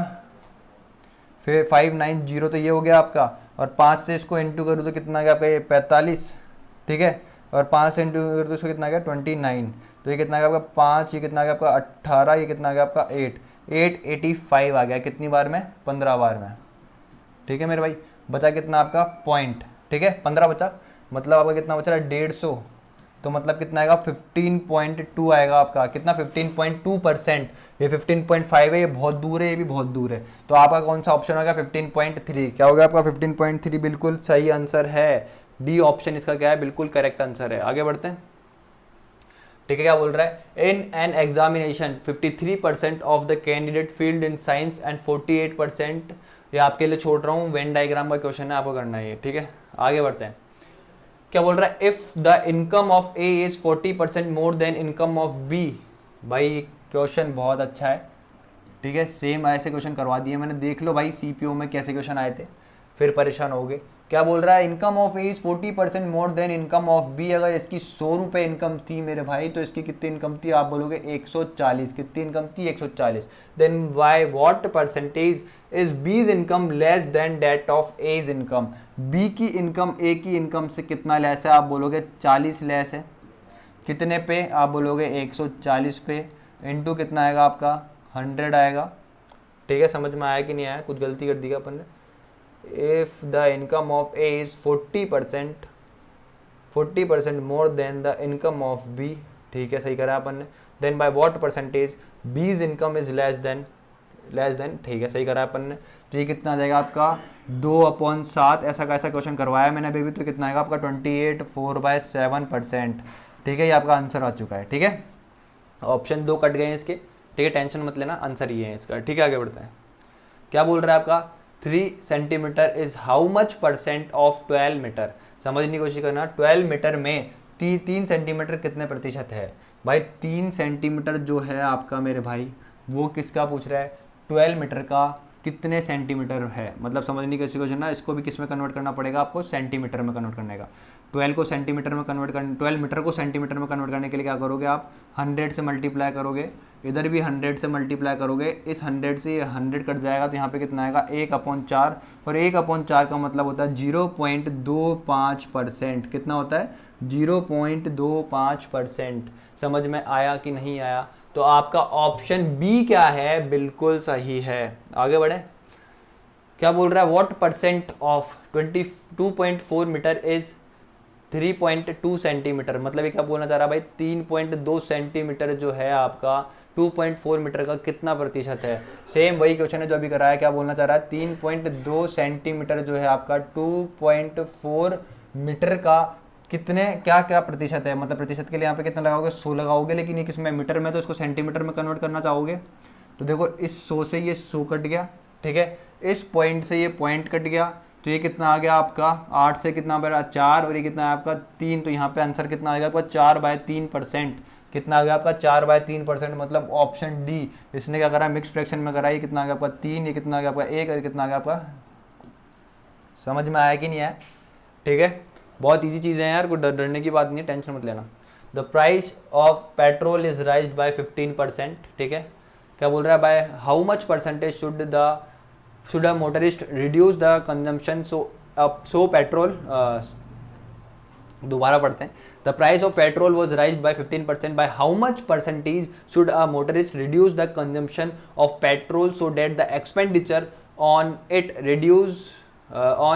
फिर 590 तो ये हो गया आपका, और 5 से इसको इंटू करूँ तो कितना आ गया आपका, ये 45, ठीक है। और 5 से इंटू करूँ तो इसको कितना आ गया, 29। तो ये कितना आ गया आपका 5, ये कितना आ गया आपका 18, ये कितना आ गया आपका 885 आ गया। कितनी बार में, 15 बार में, ठीक है मेरे भाई। बचा कितना आपका पॉइंट, ठीक है, 15 बचा। मतलब आपका कितना बचा, 150। तो मतलब कितना आएगा, 15.2 आएगा आपका। कितना, 15.2%। ये 15.5 है, ये बहुत दूर है, ये भी बहुत दूर है। तो आपका कौन सा ऑप्शन होगा, 15.3। क्या होगा आपका, 15.3 बिल्कुल सही आंसर है। डी ऑप्शन इसका क्या है, बिल्कुल करेक्ट आंसर है। आगे बढ़ते हैं, ठीक है। क्या बोल रहा है, in an examination 53% of the candidate field in science and 48% ये आपके लिए छोड़ रहा हूँ, वेन डायग्राम का क्वेश्चन है, आपको करना है ये, ठीक है। आगे बढ़ते हैं। क्या बोल रहा है, if the income of A is 40% more than income of B. भाई क्वेश्चन बहुत अच्छा है, ठीक है। सेम ऐसे क्वेश्चन करवा दिए मैंने, देख लो भाई सीपीओ में कैसे क्वेश्चन आए थे, फिर परेशान हो गए। क्या बोल रहा है, income of A is 40% more than income of B. अगर इसकी 100 रुपये इनकम थी मेरे भाई, तो इसकी कितनी इनकम थी, आप बोलोगे 140। कितनी इनकम थी, 140। Then by what percentage is B's income less than that of A's income. B की इनकम ए की इनकम से कितना लेस है, आप बोलोगे 40 लेस है। कितने पे, आप बोलोगे 140 पे, इनटू कितना आएगा आपका 100 आएगा, ठीक है। समझ में आया कि नहीं आया, कुछ गलती कर दी अपन ने। If the income of A is 40% more than the income of B, ठीक है, सही करा अपन ने। Then by what percentage B's income is less than, ठीक है, सही करा अपन ने। तो ये कितना आ जाएगा आपका 2/7। ऐसा का ऐसा क्वेश्चन करवाया मैंने अभी भी, तो कितना आएगा आपका 28 4/7%, ठीक है। ये आपका आंसर आ चुका है, ठीक है। ऑप्शन 2 कट गए हैं इसके, ठीक है, टेंशन मत लेना, आंसर ये है इसका, ठीक है। आगे बढ़ते हैं। क्या बोल रहा है आपका, 3 centimetre is how much percent of 12 metre. समझने की कोशिश करना, 12 मीटर में 3 सेंटीमीटर कितने प्रतिशत है। भाई 3 सेंटीमीटर जो है आपका मेरे भाई, वो किसका पूछ रहा है, 12 मीटर का कितने सेंटीमीटर है। मतलब समझने की कोशिश करना, इसको भी किस में कन्वर्ट करना पड़ेगा आपको, सेंटीमीटर में कन्वर्ट करने का। 12 को सेंटीमीटर में कन्वर्ट करने, 12 मीटर को सेंटीमीटर में कन्वर्ट करने के लिए क्या करोगे आप, 100 से मल्टीप्लाई करोगे, इधर भी 100 से मल्टीप्लाई करोगे, इस 100 से 100 कट जाएगा, तो यहाँ पे कितना आएगा 1/4। और 1/4 का मतलब होता है 0.25%। कितना होता है, 0.25%। समझ में आया कि नहीं आया। तो आपका ऑप्शन बी क्या है, बिल्कुल सही है। आगे बढ़े। क्या बोल रहा है, what percent of 22.4 metre is 3.2 centimetre. मतलब ये क्या बोलना चाह रहा है भाई, 3.2 सेंटीमीटर जो है आपका 2.4 मीटर का कितना प्रतिशत है। सेम वही क्वेश्चन है जो अभी कराया। क्या बोलना चाह रहा है, 3.2 सेंटीमीटर जो है आपका 2.4 मीटर का कितने क्या क्या प्रतिशत है। मतलब प्रतिशत के लिए यहाँ पे कितना लगाओगे, 100 लगाओगे, लेकिन ये किसमें, मीटर में, तो इसको सेंटीमीटर में कन्वर्ट करना चाहोगे। तो देखो इस 100 से ये 100 कट गया, ठीक है, इस पॉइंट से ये पॉइंट कट गया, तो ये कितना आ गया आपका 8 से कितना बड़ा 4, और ये कितना है आपका 3। तो यहाँ पे आंसर कितना आएगा आपका 4/3%। कितना आ गया आपका 4/3%। मतलब ऑप्शन डी, इसने क्या करा, मिक्स फ्रैक्शन में करा। ये कितना आ गया आपका 3, ये कितना आ गया आपका 1, और कितना आ गया आपका, समझ में आया कि नहीं आया, ठीक है। बहुत ईजी चीज़ें हैं यार, कोई डरने की बात नहीं है, टेंशन मत लेना। The price of petrol is raised by 15%, ठीक है। क्या बोल रहा है, by how much percentage should a motorist reduce the consumption so petrol. दोबारा पढ़ते हैं। The price of petrol was raised by 15%, by how much percentage should a motorist reduce the consumption of petrol so that the expenditure on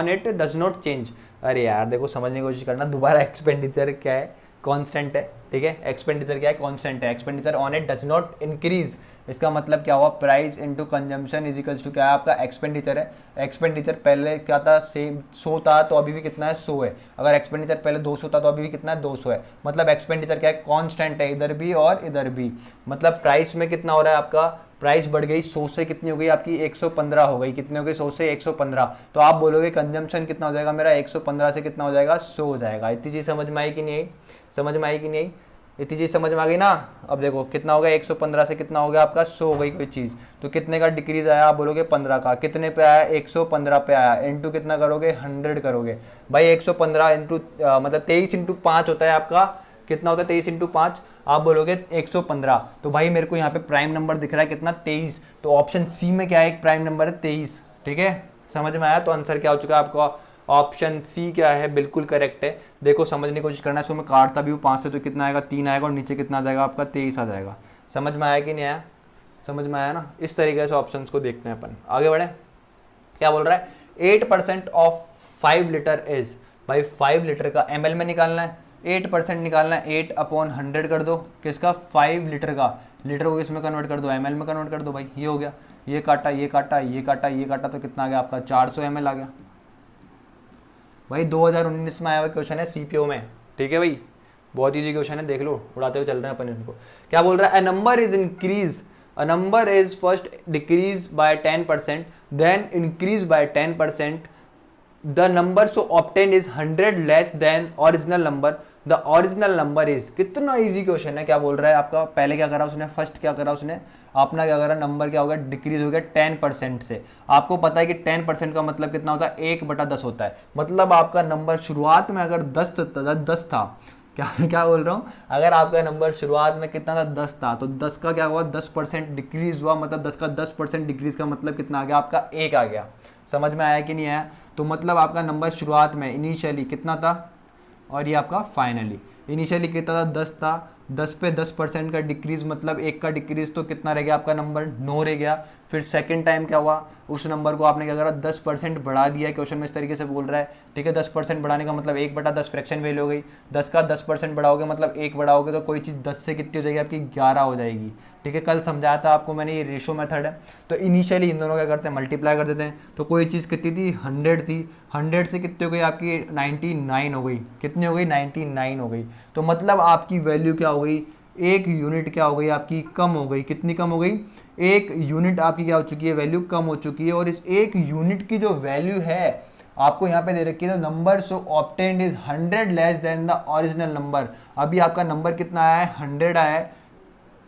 it does not change. अरे यार देखो, समझने की कोशिश करना, दोबारा एक्सपेंडिचर क्या है, कांस्टेंट है, ठीक है। एक्सपेंडिचर क्या है, कांस्टेंट है। Expenditure on it does not increase, इसका मतलब क्या हुआ, price into consumption is equals to क्या है आपका एक्सपेंडिचर है। एक्सपेंडिचर पहले क्या था, सेम 100 था, तो अभी भी कितना है 100 है। अगर एक्सपेंडिचर पहले 200 था, तो अभी भी कितना है 200 है। मतलब एक्सपेंडिचर क्या है, कांस्टेंट है, इधर भी और इधर भी। मतलब प्राइस में कितना हो रहा है आपका, प्राइस बढ़ गई 100 से कितनी हो गई आपकी 115 हो गई। कितनी हो गई, 100 से 115। तो आप बोलोगे कंजम्पशन कितना हो जाएगा मेरा, 115 से कितना हो जाएगा, 100 हो जाएगा। इतनी चीज़ समझ में आई कि नहीं आई, समझ में आई कि नहीं आई, इतनी चीज़ समझ में आ गई ना। अब देखो कितना हो गया, 115 से कितना हो गया आपका 100 हो गई कोई चीज़, तो कितने का डिक्रीज आया, आप बोलोगे 15 का। कितने पे आया, 115 पे आया। इंटू कितना करोगे, 100 करोगे। भाई 115 इंटू मतलब 23 इंटू 5 होता है आपका, कितना होता है 23 इंटू 5, आप बोलोगे 115। तो भाई मेरे को यहाँ पे प्राइम नंबर दिख रहा है कितना, 23। तो ऑप्शन सी में क्या है, एक प्राइम नंबर है 23, ठीक है। समझ में आया। तो आंसर क्या हो चुका है आपका, ऑप्शन सी क्या है, बिल्कुल करेक्ट है। देखो समझने की कोशिश करना, इसको मैं काटता भी हूँ 5 से, तो कितना आएगा 3 आएगा, और नीचे कितना आ जाएगा आपका 23 आ जाएगा। समझ में आया कि नहीं आया, समझ में आया ना। इस तरीके से ऑप्शन को देखते हैं अपन। आगे बढ़े। क्या बोल रहा है, 8% ऑफ 5 लीटर इज, भाई 5 लीटर का ml में निकालना है, 8% निकालना है, 8/100 कर दो, किसका 5 लीटर का। लीटर को इसमें कन्वर्ट कर दो, ml में कन्वर्ट कर दो। भाई ये हो गया, ये काटा ये काटा ये काटा ये काटा, तो कितना आ गया आपका 400 ml आ गया। भाई 2019 में आया हुआ क्वेश्चन है सीपीओ में, ठीक है भाई, बहुत ईजी क्वेश्चन है, देख लो, उड़ाते हुए चल रहे हैं अपन इनको। क्या बोल रहा है, A number is increase a number is first decrease by 10% then increase by 10%, the number so obtain is 100 less than original number, the original number is. कितना इजी क्वेश्चन है, क्या बोल रहा है आपका, पहले क्या करा उसने, फर्स्ट क्या करा उसने, अपना क्या करा, नंबर क्या हो गया, डिक्रीज हो गया 10% से। आपको पता है कि 10% का मतलब कितना होता है, 1/10 होता है। मतलब आपका नंबर शुरुआत में अगर 10 था, क्या क्या बोल रहा हूँ, अगर आपका नंबर शुरुआत में कितना था, 10 था, तो 10 का क्या हुआ, 10% डिक्रीज हुआ, मतलब 10 का 10% डिक्रीज का मतलब कितना आ गया आपका, 1 आ गया। समझ में आया कि नहीं आया? तो मतलब आपका नंबर शुरुआत में इनिशियली कितना था, और ये आपका फाइनली इनिशियली कितना था, 10 था, 10 पे 10% का डिक्रीज मतलब 1 का डिक्रीज, तो कितना रह गया आपका नंबर, 9 रह गया। फिर सेकंड टाइम क्या हुआ, उस नंबर को आपने क्या करा, 10% बढ़ा दिया। क्वेश्चन में इस तरीके से बोल रहा है, ठीक है। 10% बढ़ाने का मतलब 1/10 फ्रैक्शन वैल्यू हो गई। 10 का 10% बढ़ाओगे मतलब 1 बढ़ाओगे तो कोई चीज़ 10 से कितनी हो जाएगी आपकी, 11 हो जाएगी, ठीक है। कल समझाया था आपको मैंने, ये रेशो मेथड है। तो इनिशियली इन दोनों क्या करते हैं, मल्टीप्लाई कर देते हैं। तो कोई चीज़ कितनी थी, 100 थी, 100 से कितनी हो गई आपकी, 99 हो गई। कितनी हो गई, 99 हो गई। तो मतलब आपकी वैल्यू क्या हो गई, 1 यूनिट क्या हो गई आपकी, कम हो गई। कितनी कम हो गई, 1 यूनिट आपकी क्या हो चुकी है, वैल्यू कम हो चुकी है। और इस 1 यूनिट की जो वैल्यू है आपको यहाँ पे दे रखी है, the number so obtained is 100 less than the original number. अभी आपका नंबर कितना आया है, 100 आया है,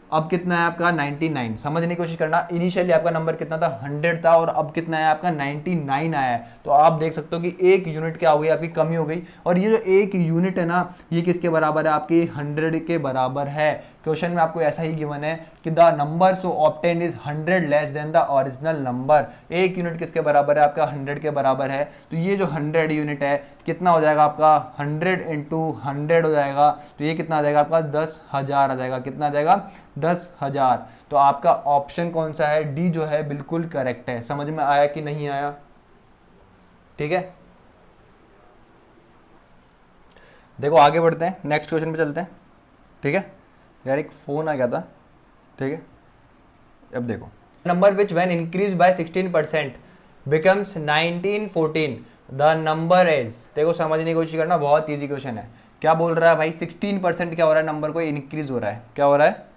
अब कितना है आपका 99। समझने की कोशिश करना, इनिशियली आपका नंबर कितना था, 100 था, और अब कितना है आपका 99 आया है। तो आप देख सकते हो कि 1 यूनिट क्या हो गई आपकी, कमी हो गई। और ये जो 1 यूनिट है ना, ये किसके बराबर है आपकी, 100 के बराबर है। क्वेश्चन में आपको ऐसा ही गिवन है कि the number so obtained is 100 less than the original number. 1 unit किसके बराबर है आपका, 100 के बराबर है। तो ये जो 100 यूनिट है कितना हो जाएगा आपका, 100 इंटू 100 हो जाएगा। तो ये कितना आ जाएगा आपका, 10,000 आ जाएगा। कितना आ जाएगा, 10,000। तो आपका ऑप्शन कौन सा है, डी जो है बिल्कुल करेक्ट है। समझ में आया कि नहीं आया? ठीक है, देखो आगे बढ़ते हैं, नेक्स्ट क्वेश्चन पे चलते हैं। ठीक है यार, एक फोन आ गया था। ठीक है, अब देखो, number which when increase by 16% becomes 1914, the number is. देखो समझने की कोशिश करना, बहुत ईजी क्वेश्चन है। क्या बोल रहा है भाई, 16% क्या हो रहा है, नंबर को इंक्रीज हो रहा है। क्या हो रहा है,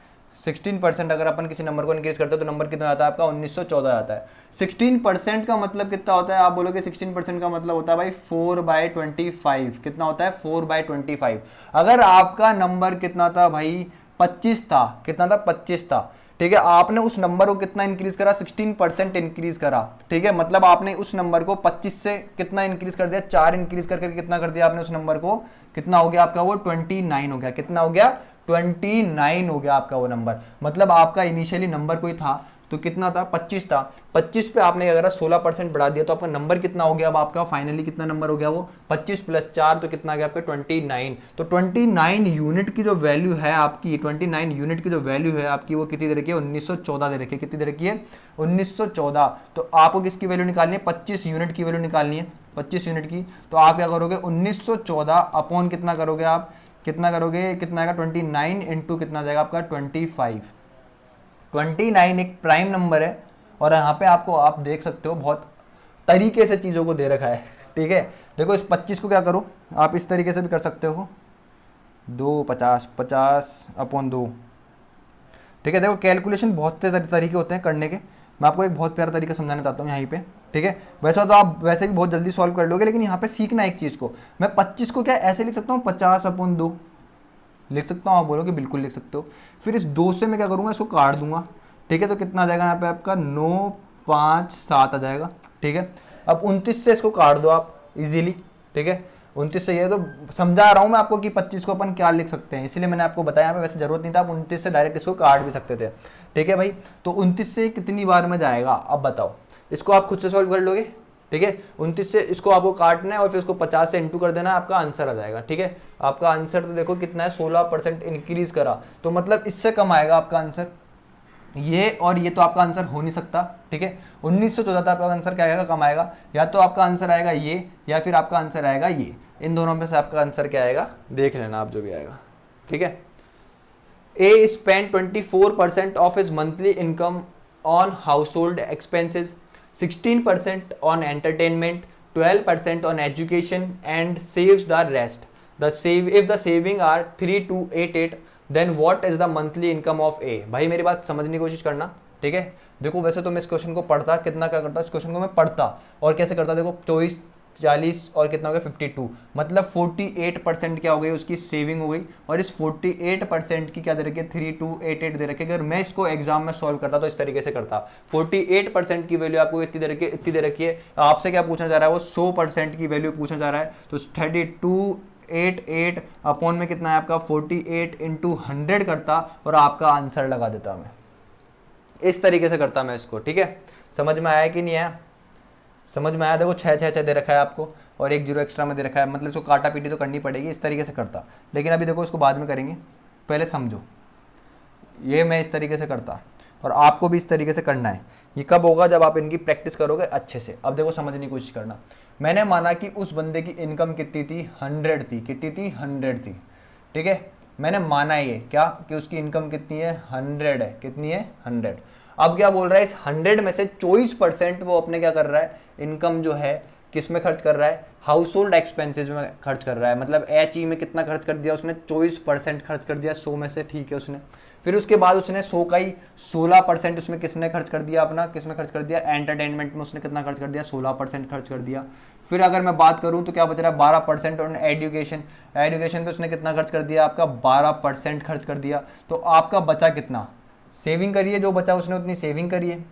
16%। अगर अपन किसी नंबर को इंक्रीज करते हैं तो नंबर कितना आता है आपका, 1914 आता है। 16% का मतलब कितना होता है, आप बोलोगे 16% का मतलब होता है भाई 4/25। कितना होता है, 4/25। अगर आपका नंबर कितना था भाई, 25 था। कितना था, 25 था। ठीक है, आपने उस नंबर को कितना इंक्रीज करा, 16% इंक्रीज करा। ठीक है, मतलब आपने उस नंबर को 25 से कितना इंक्रीज कर दिया, 4 इंक्रीज करके कितना कर दिया आपने उस नंबर को, कितना हो गया आपका वो, 29 हो गया। कितना हो गया, 29 हो गया आपका वो नंबर। मतलब आपका इनिशियली नंबर कोई था तो कितना था, 25 था। 25 पे आपने अगर 16% बढ़ा दिया तो आपका नंबर कितना हो गया, अब आपका फाइनली कितना नंबर हो गया वो, 25 + 4 तो कितना आ गया आपका, 29। तो 29 यूनिट की जो वैल्यू है आपकी, 29 यूनिट की जो वैल्यू है आपकी, वो कितनी दे रखी है, 1914 दे रखी है। कितनी दे रखी है, 1914। तो आपको किसकी वैल्यू निकालनी है, 25 यूनिट की वैल्यू निकालनी है, 25 यूनिट की। तो आप क्या करोगे, 1914 अपॉन कितना करोगे आप, कितना करोगे, कितना आएगा, 29 इंटू कितना आ जाएगा आपका, 25। 29 एक प्राइम नंबर है। और यहाँ पे आपको, आप देख सकते हो बहुत तरीके से चीज़ों को दे रखा है। ठीक है, देखो इस 25 को क्या करो, आप इस तरीके से भी कर सकते हो, 2 50 50/2। ठीक है, देखो कैलकुलेशन बहुत से तरीके होते हैं करने के। मैं आपको एक बहुत प्यारा तरीका समझाना चाहता हूँ यहाँ पे। ठीक है, वैसा तो आप वैसे भी बहुत जल्दी सॉल्व कर लोगे, लेकिन यहाँ पे सीखना एक चीज़ को। मैं 25 को क्या ऐसे लिख सकता हूँ, 50/2 लिख सकता हूँ। आप बोलोगे बिल्कुल लिख सकते हो। फिर इस 2 से मैं क्या करूँगा, इसको काट दूंगा। ठीक है, तो कितना आ जाएगा यहाँ पे आपका, 9 5 7 आ जाएगा। ठीक है, अब 29 से इसको काट दो आप इजीली। ठीक है, 29 से, ये तो समझा रहा हूँ मैं आपको कि 25 को अपन क्या लिख सकते हैं, इसलिए मैंने आपको बताया। यहाँ पे वैसे जरूरत नहीं था, आप 29 से डायरेक्ट इसको काट भी सकते थे। ठीक है भाई, तो 29 से कितनी बार में जाएगा, अब बताओ। इसको आप खुद से सॉल्व कर लोगे। ठीक है, 29 से इसको आपको काटना है और फिर इसको 50 से इंटू कर देना है, आपका आंसर आ जाएगा। ठीक है, आपका आंसर तो देखो कितना है, 16% इंक्रीज करा, तो मतलब इससे कम आएगा आपका आंसर। ये और ये तो आपका आंसर हो नहीं सकता। ठीक है, 1914 आपका आंसर क्या आएगा, कम आएगा। या तो आपका आंसर आएगा ये, या फिर आपका आंसर आएगा ये। इन दोनों में से आपका आंसर क्या आएगा, देख लेना आप जो भी आएगा। ठीक है, A spend 24% of his monthly income on household expenses, 16% on entertainment, 12% on education, and saves the rest. If the saving are 3288, then what is the monthly income of A? भाई मेरी बात समझने की कोशिश करना। ठीक है। देखो वैसे तो मैं इस क्वेश्चन को पढ़ता कितना क्या करता, इस क्वेश्चन को मैं पढ़ता और कैसे करता, देखो 24 40 और कितना हो गया 52, मतलब 48% क्या हो गई उसकी सेविंग हो गई। और इस 48% की क्या दे रखी है 3288 दे रखी है। अगर मैं इसको एग्जाम में सॉल्व करता तो इस तरीके से करता, 48% की वैल्यू आपको इतनी दे रखी है, आपसे क्या पूछना चाह रहा है वो 100% की वैल्यू पूछना चाह रहा है। तो 3288 अपॉन में कितना है आपका 48 इंटू 100 करता और आपका आंसर लगा देता मैं, इस तरीके से करता मैं इसको। ठीक है, समझ में आया कि नहीं आया? समझ में आया? देखो 6 दे रखा है आपको और एक जीरो एक्स्ट्रा में दे रखा है, मतलब इसको काटा पीटी तो करनी पड़ेगी, इस तरीके से करता। लेकिन अभी देखो इसको बाद में करेंगे, पहले समझो। ये मैं इस तरीके से करता और आपको भी इस तरीके से करना है। ये कब होगा? जब आप इनकी प्रैक्टिस करोगे अच्छे से। अब देखो समझने की कोशिश करना। मैंने माना कि उस बंदे की इनकम कितनी थी 100 थी, कितनी थी 100 थी। ठीक है, मैंने माना ये क्या कि उसकी इनकम कितनी है 100 है, कितनी है 100। अब क्या बोल रहा है, इस 100 में से 24% वो अपने क्या कर रहा है, इनकम जो है किस में खर्च कर रहा है, हाउस होल्ड एक्सपेंसेज में खर्च कर रहा है। मतलब एच में कितना खर्च कर दिया उसने, 24% खर्च कर दिया 100 में से। ठीक है, उसने फिर उसके बाद उसने 100 का ही 16% उसमें किसने खर्च कर दिया अपना, किसमें खर्च कर दिया, एंटरटेनमेंट में उसने कितना खर्च कर दिया 16% खर्च कर दिया। फिर अगर मैं बात करूं तो क्या बच रहा है 12% ऑन एजुकेशन, एजुकेशन पे उसने कितना खर्च कर दिया आपका 12% खर्च कर दिया। तो आपका बचा कितना, सेविंग करिए, जो बचा उसने उतनी सेविंग करिए।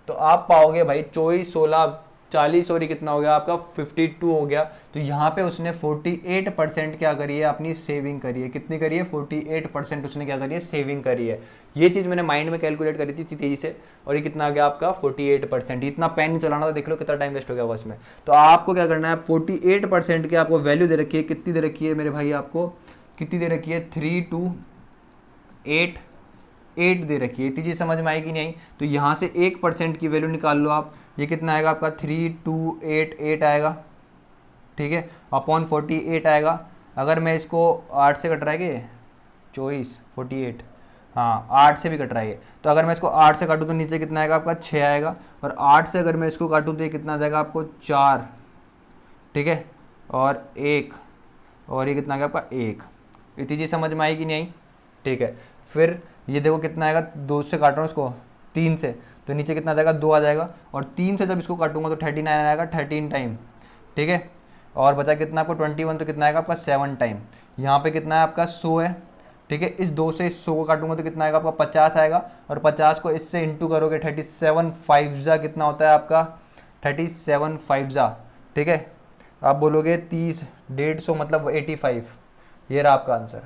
तो आप पाओगे भाई 24 16 40 और ये कितना हो गया आपका 52 हो गया। तो यहाँ पे उसने 48% क्या करी है, अपनी सेविंग करी है। कितनी करी है 48% उसने क्या करी है, सेविंग करी है। ये चीज़ मैंने माइंड में कैलकुलेट करी थी तेजी से, और ये कितना आ गया आपका 48%। इतना पेन नहीं चलाना था, देख लो कितना टाइम वेस्ट हो गया उसमें। तो आपको क्या करना है, 48% की आपको वैल्यू दे रखी है, कितनी दे रखी है मेरे भाई, आपको कितनी दे रखी है 3288 दे रखी है। इतनी चीज़ समझ में आई कि नहीं आई? तो यहाँ से 1% की वैल्यू निकाल लो आप, ये कितना आएगा आपका 3288 आएगा। ठीक है, अपॉन 48 आएगा। अगर मैं इसको 8 से कट रहा है कि 24 48, हाँ 8 से भी कट रहा है। तो अगर मैं इसको 8 से काटूँ तो नीचे कितना आएगा आपका 6 आएगा, और 8 से अगर मैं इसको काटूँ तो ये कितना आ जाएगा आपको 4। ठीक है, और 1, और ये कितना आ गया आपका 1। इतनी चीज़ समझ में आई कि नहीं आई? ठीक है, फिर ये देखो कितना आएगा, 2 से काट रहा हूँ इसको 3 से, तो नीचे कितना आ जाएगा 2 आ जाएगा, और 3 से जब इसको काटूंगा तो 39 आएगा 13 टाइम। ठीक है, और बचा कितना आपको 21, तो कितना आएगा आपका 7 टाइम। यहाँ पे कितना है आपका 100 है। ठीक है, इस 2 से इस 100 को काटूंगा तो कितना आएगा आपका 50 आएगा, और 50 को इससे इंटू करोगे 37 5 कितना होता है आपका 37 5। ठीक है, आप बोलोगे 30 150 मतलब 85, ये रहा आपका आंसर।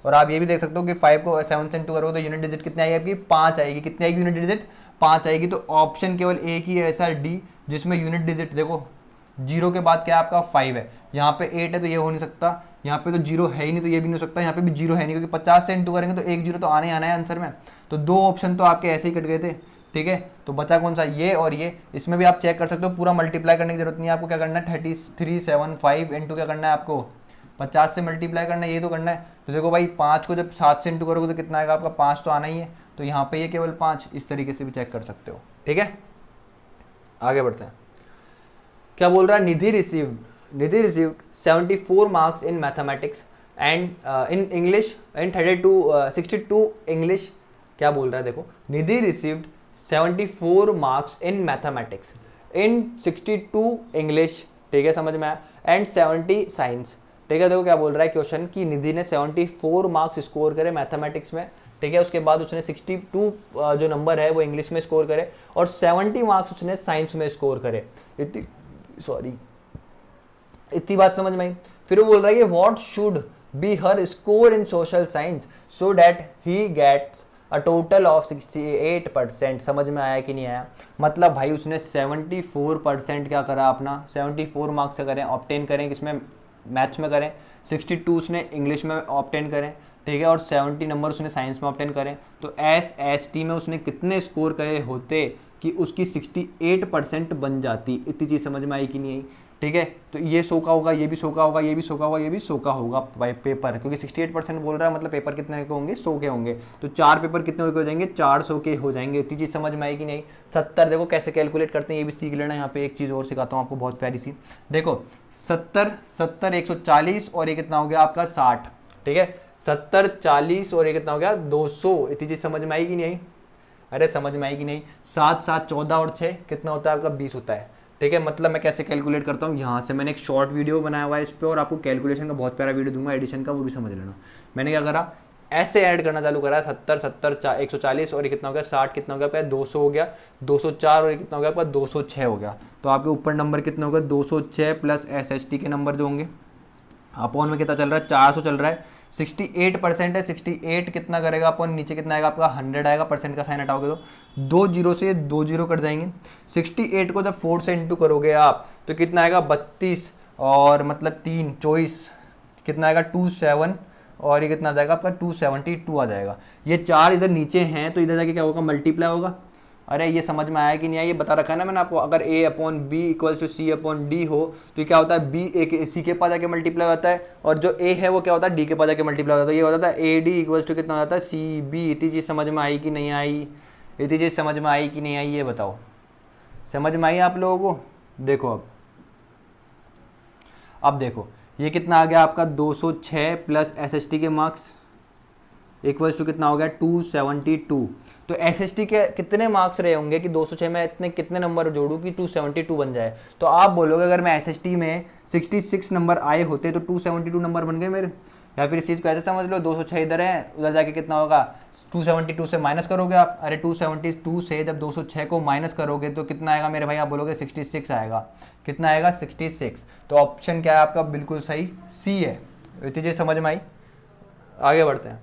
और आप ये भी देख सकते हो कि 5 को 7 से इंटू करोगे तो यूनिट डिजिट कितनी आएगी आपकी 5 आएगी। कितनी आएगी यूनिट डिजिट 5 आएगी। तो ऑप्शन केवल एक ही है ऐसा डी जिसमें यूनिट डिजिट देखो 0 के बाद क्या है आपका 5 है, यहाँ पे 8 है तो ये हो नहीं सकता, यहाँ पे तो 0 है ही नहीं तो ये भी नहीं हो सकता, यहाँ पे भी 0 है नहीं, क्योंकि 50 से इंटू करेंगे तो 1 0 तो आना ही आना है आंसर में। तो 2 ऑप्शन तो आपके ऐसे ही कट गए थे। ठीक है, तो बचा कौन सा, ये और ये। इसमें भी आप चेक कर सकते हो, पूरा मल्टीप्लाई करने की जरूरत नहीं है आपको। क्या करना है 3375 इंटू क्या करना है आपको 50 से मल्टीप्लाई करना है, ये तो करना है। तो देखो भाई 5 को जब 7 से इंटू करोगे तो कितना आएगा आपका 5 तो आना ही है, तो यहाँ पे ये केवल 5, इस तरीके से भी चेक कर सकते हो। ठीक है, आगे बढ़ते हैं। क्या बोल रहा है, Nidhi received 74 marks in mathematics and in English and 62 English. क्या बोल रहा है देखो, Nidhi received 74 marks in mathematics in 62 English. ठीक है, समझ में आया, एंड 70 साइंस। ठीक है, देखो क्या बोल रहा है क्वेश्चन कि निधि ने 74 मार्क्स स्कोर करे मैथमेटिक्स में। ठीक है, उसके बाद उसने 62 जो नंबर है वो इंग्लिश में स्कोर करे, और 70 मार्क्स उसने साइंस में स्कोर करे। इतनी बात समझ में आई। फिर वो बोल रहा है कि what should be her score in social science so that he gets a total of 68%। समझ में आया कि नहीं आया? मतलब भाई उसने 74% क्या करा अपना, 74 मार्क्स से करें ऑब्टेन करें, किसमें मैथ्स में करें, 62 उसने इंग्लिश में ऑब्टेन करें। ठीक है, और 70 नंबर उसने साइंस में ऑब्टेन करें। तो SST में उसने कितने स्कोर करे होते कि उसकी 68% बन जाती। इतनी चीज़ समझ में आई कि नहीं आई? ठीक है, तो ये 100 का होगा, ये भी 100 का होगा, ये भी 100 का होगा, ये भी 100 का होगा भाई पेपर, क्योंकि 68% बोल रहा है, मतलब पेपर कितने के होंगे 100 के होंगे। तो 4 पेपर कितने हो जाएंगे 400 के हो जाएंगे। इतनी चीज़ समझ में आई कि नहीं? 70 देखो कैसे कैलकुलेट करते हैं, ये भी सीख लेना। यहाँ पे एक चीज़ और सिखाता हूँ आपको बहुत प्यारी सी, देखो 70 70 140 और ये कितना हो गया आपका 60। ठीक है, 70 40 और ये कितना हो गया 200। इतनी चीज़ समझ में आई कि नहीं आई? अरे समझ में आई कि नहीं, 7 7 14 और 6 कितना होता है आपका 20 होता है। ठीक है, मतलब मैं कैसे कैलकुलेट करता हूँ, यहाँ से मैंने एक शॉर्ट वीडियो बनाया हुआ है इस पर, और आपको कैलकुलेशन का बहुत प्यारा वीडियो दूंगा एडिशन का, वो भी समझ लेना। मैंने क्या करा, ऐसे ऐड करना चालू करा, 70 70 140 और ये कितना हो गया 60, कितना हो गया आपका 200 हो गया, 204 और ये कितना हो गया आपका 206 हो गया। तो आपके ऊपर नंबर कितना होगा 206 प्लस SHT के नंबर जो होंगे, अपॉन में कितना चल रहा है 400 चल रहा है, 68% है, 68 कितना करेगा अपॉन नीचे कितना आएगा आपका 100 आएगा, परसेंट का साइन हटाओगे तो 2 जीरो से 2 जीरो कट जाएंगे। 68 को जब 4 से इंटू करोगे आप तो कितना आएगा 32 और मतलब 3 24 कितना आएगा 27 और ये कितना आ जाएगा आपका 272 आ जाएगा। ये 4 इधर नीचे हैं तो इधर जाके क्या होगा मल्टीप्लाई होगा। अरे ये समझ में आया कि नहीं आया, ये बता रखा है ना मैंने आपको, अगर A upon B equals to C upon D हो तो क्या होता है B एक सी के पास जाके मल्टीप्लाई होता है, और जो A है वो क्या होता है D के पास जाके मल्टीप्लाई होता है। ये होता है AD इक्वल्स टू कितना होता है CB। इतनी चीज़ समझ में आई कि नहीं आई, इतनी चीज़ समझ में आई कि नहीं आई, ये बताओ समझ में आई आप लोगों को। देखो अब देखो ये कितना आ गया आपका 206 प्लस SHT के मार्क्स इक्वल्स टू कितना हो गया 272। तो SHT के कितने मार्क्स रहे होंगे कि 206 में इतने कितने नंबर जोड़ूं कि 272 बन जाए। तो आप बोलोगे अगर मैं SHT में 66 नंबर आए होते तो 272 नंबर बन गए मेरे, या फिर इस चीज़ को ऐसे समझ लो 206 इधर है, उधर जाके कितना होगा 272 से माइनस करोगे आप। अरे 272 से जब 206 को माइनस करोगे तो कितना आएगा मेरे भाई, आप बोलोगे 66 आएगा। कितना आएगा 66। तो ऑप्शन क्या है आपका, बिल्कुल सही सी है। इतनी चीज़ समझ में आई, आगे बढ़ते हैं।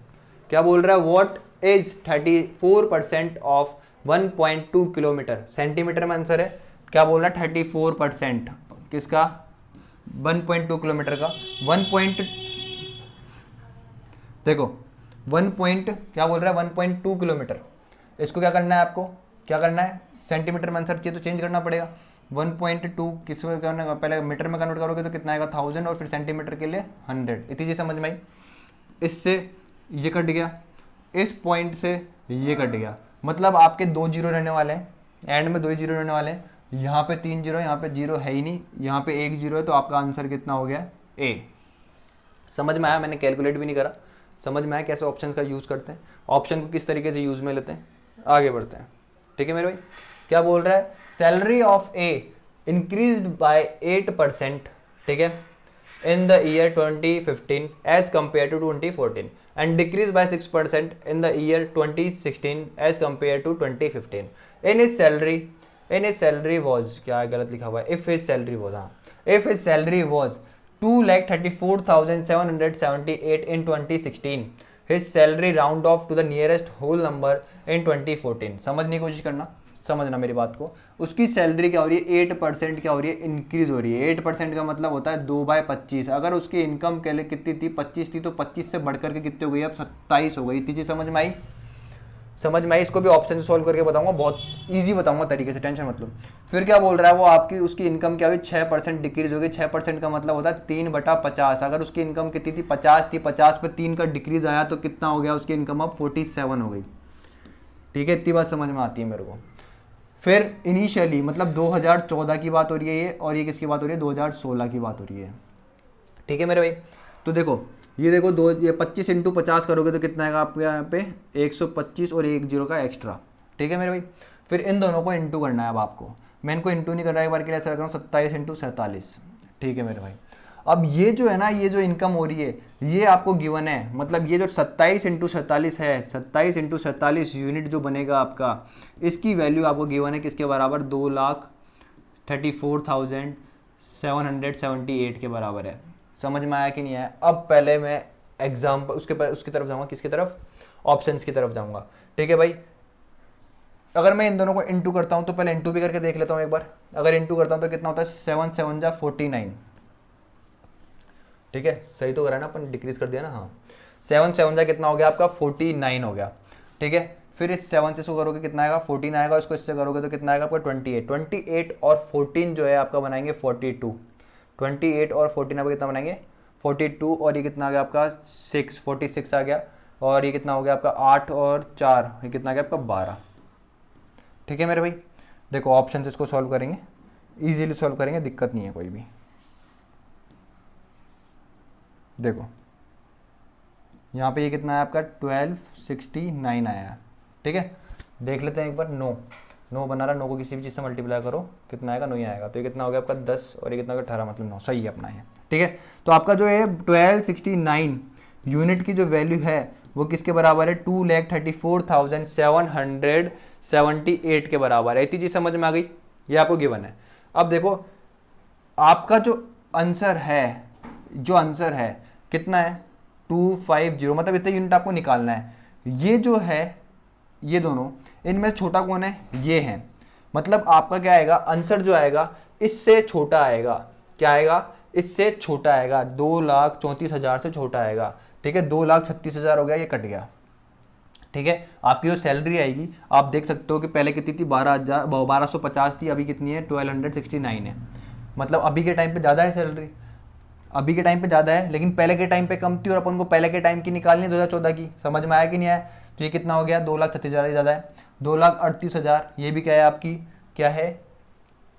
क्या बोल रहा है, what is 34% of 1.2 kilometre, centimetre में आंसर है। क्या बोल रहा है 34% किसका 1.2 किलोमीटर का, 1 देखो क्या बोल रहा है 1.2 किलोमीटर, इसको क्या करना है आपको, क्या करना है सेंटीमीटर में आंसर चाहिए तो चेंज करना पड़ेगा। 1.2 किस में करने का, पहले मीटर में कन्वर्ट करोगे तो कितना आएगा 1000 और फिर सेंटीमीटर के लिए 100। इतनी चीज़ समझ में आई। इससे ये कट गया, इस पॉइंट से ये कट गया, मतलब आपके 2 जीरो रहने वाले हैं, एंड में 2 जीरो रहने वाले हैं, यहाँ पे 3 जीरो, यहाँ पे जीरो है ही नहीं, यहाँ पे 1 जीरो है, तो आपका आंसर कितना हो गया A। समझ में आया, मैंने कैलकुलेट भी नहीं करा, समझ में आया कैसे ऑप्शन का यूज़ करते हैं, ऑप्शन को किस तरीके से यूज़ में लेते हैं। आगे बढ़ते हैं, ठीक है मेरे भाई। क्या बोल रहा है, salary of A increased by 8%, ठीक है, in the year 2015 as compared to 2014 and decreased by 6% in the year 2016 as compared to 2015. In his salary was, क्या गलत लिखा हुआ है, if his salary was, हाँ, if his salary was 2,34,778 in 2016, his salary round off to the nearest whole number in 2014. समझने की कोशिश करना, समझना मेरी बात को। उसकी सैलरी क्या हो रही है 8% क्या हो रही है इंक्रीज हो रही है। 8% का मतलब होता है 2/25। अगर उसकी इनकम के लिए कितनी थी 25 थी तो 25 से बढ़कर के कितने हो गई अब 27 हो गई। इतनी चीज़ समझ में आई, समझ में आई। इसको भी ऑप्शन से सॉल्व करके बताऊंगा, बहुत ईजी बताऊंगा तरीके से, टेंशन मतलब। फिर क्या बोल रहा है वो, आपकी उसकी इनकम क्या हुई 6% डिक्रीज हो गई। 6% का मतलब होता है 3/50। अगर उसकी इनकम कितनी थी 50 थी, 50 पे 3 का डिक्रीज आया तो कितना हो गया उसकी इनकम अब 47 हो गई। ठीक है, इतनी बात समझ में आती है मेरे को। फिर इनिशियली मतलब 2014 की बात हो रही है ये, और ये किसकी बात हो रही है 2016 की बात हो रही है। ठीक है मेरे भाई, तो देखो ये देखो ये 25 इंटू 50 करोगे तो कितना आएगा आपके यहाँ पे 125 और 1 जीरो का एक्स्ट्रा। ठीक है मेरे भाई, फिर इन दोनों को इंटू करना है अब आपको। मैं इनको इंटू नहीं कर रहा है, एक बार के लिए ऐसा रख रहा हूँ 27 इंटू 47। ठीक है मेरे भाई, अब ये जो है ना, ये जो इनकम हो रही है ये आपको गिवन है, मतलब ये जो 27 इंटू 47 है, 27 इंटू 47 यूनिट जो बनेगा आपका, इसकी वैल्यू आपको गिवन है किसके बराबर 2,34,778 के बराबर है। समझ में आया कि नहीं आया। अब पहले मैं एग्जाम्पल उसकी तरफ जाऊँगा, किसकी तरफ, ऑप्शंस की तरफ जाऊँगा। ठीक है भाई, अगर मैं इन दोनों को इंटू करता हूँ तो पहले इंटू भी करके देख लेता हूँ एक बार। अगर इंटू करता हूँ तो कितना होता है 7 7 जा 49। ठीक है, सही तो करा है ना अपन, डिक्रीज कर दिया ना, हाँ। 7 7 जा कितना हो गया आपका 49 हो गया। ठीक है, फिर इस 7 से इसको करोगे कितना आएगा 14 आएगा, इसको इससे करोगे तो कितना आएगा आपका 28 और 14 जो है आपका बनाएंगे 42। 28 और 14 आपका कितना बनाएंगे 42, और ये कितना आ गया आपका 46 आ गया, और ये कितना हो गया आपका 8 और 4, ये कितना आ गया आपका 12। ठीक है मेरे भाई, देखो ऑप्शन से इसको सॉल्व करेंगे, इजीली सॉल्व करेंगे, दिक्कत नहीं है कोई भी। देखो यहाँ पे ये कितना है आपका 1269 आया है। ठीक है, देख लेते हैं एक बार। 9 9 बना रहा, 9 को किसी भी चीज़ से मल्टीप्लाई करो, कितना आएगा? 9 ही आएगा। तो ये कितना हो गया आपका 10 और ये कितना हो गया 18, मतलब 9। सही है अपना ये, ठीक है। तो आपका जो है 1269 यूनिट की जो वैल्यू है वो किसके बराबर है? 2,34,778 के बराबर है। इतनी चीज़ समझ में आ गई, ये आपको गिवन है। अब देखो आपका जो आंसर है कितना है? 250, मतलब इतने यूनिट आपको निकालना है। ये जो है ये दोनों, इनमें छोटा कौन है? ये है। मतलब आपका क्या आएगा आंसर? जो आएगा इससे छोटा आएगा। क्या आएगा? इससे छोटा आएगा, 2,34,000 से छोटा आएगा, ठीक है। 2,36,000 हो गया, ये कट गया, ठीक है। आपकी जो सैलरी आएगी आप देख सकते हो कि पहले कितनी थी? 1250 थी, अभी कितनी है? 1269 है। मतलब अभी के टाइम पे ज़्यादा है सैलरी, अभी के टाइम पे ज़्यादा है, लेकिन पहले के टाइम पे कम थी और अपन को पहले के टाइम की निकालनी है 2014 की। समझ में आया कि नहीं आया? तो ये कितना हो गया? 2,36,000 ज़्यादा है। 2,38,000 ये भी क्या है आपकी? क्या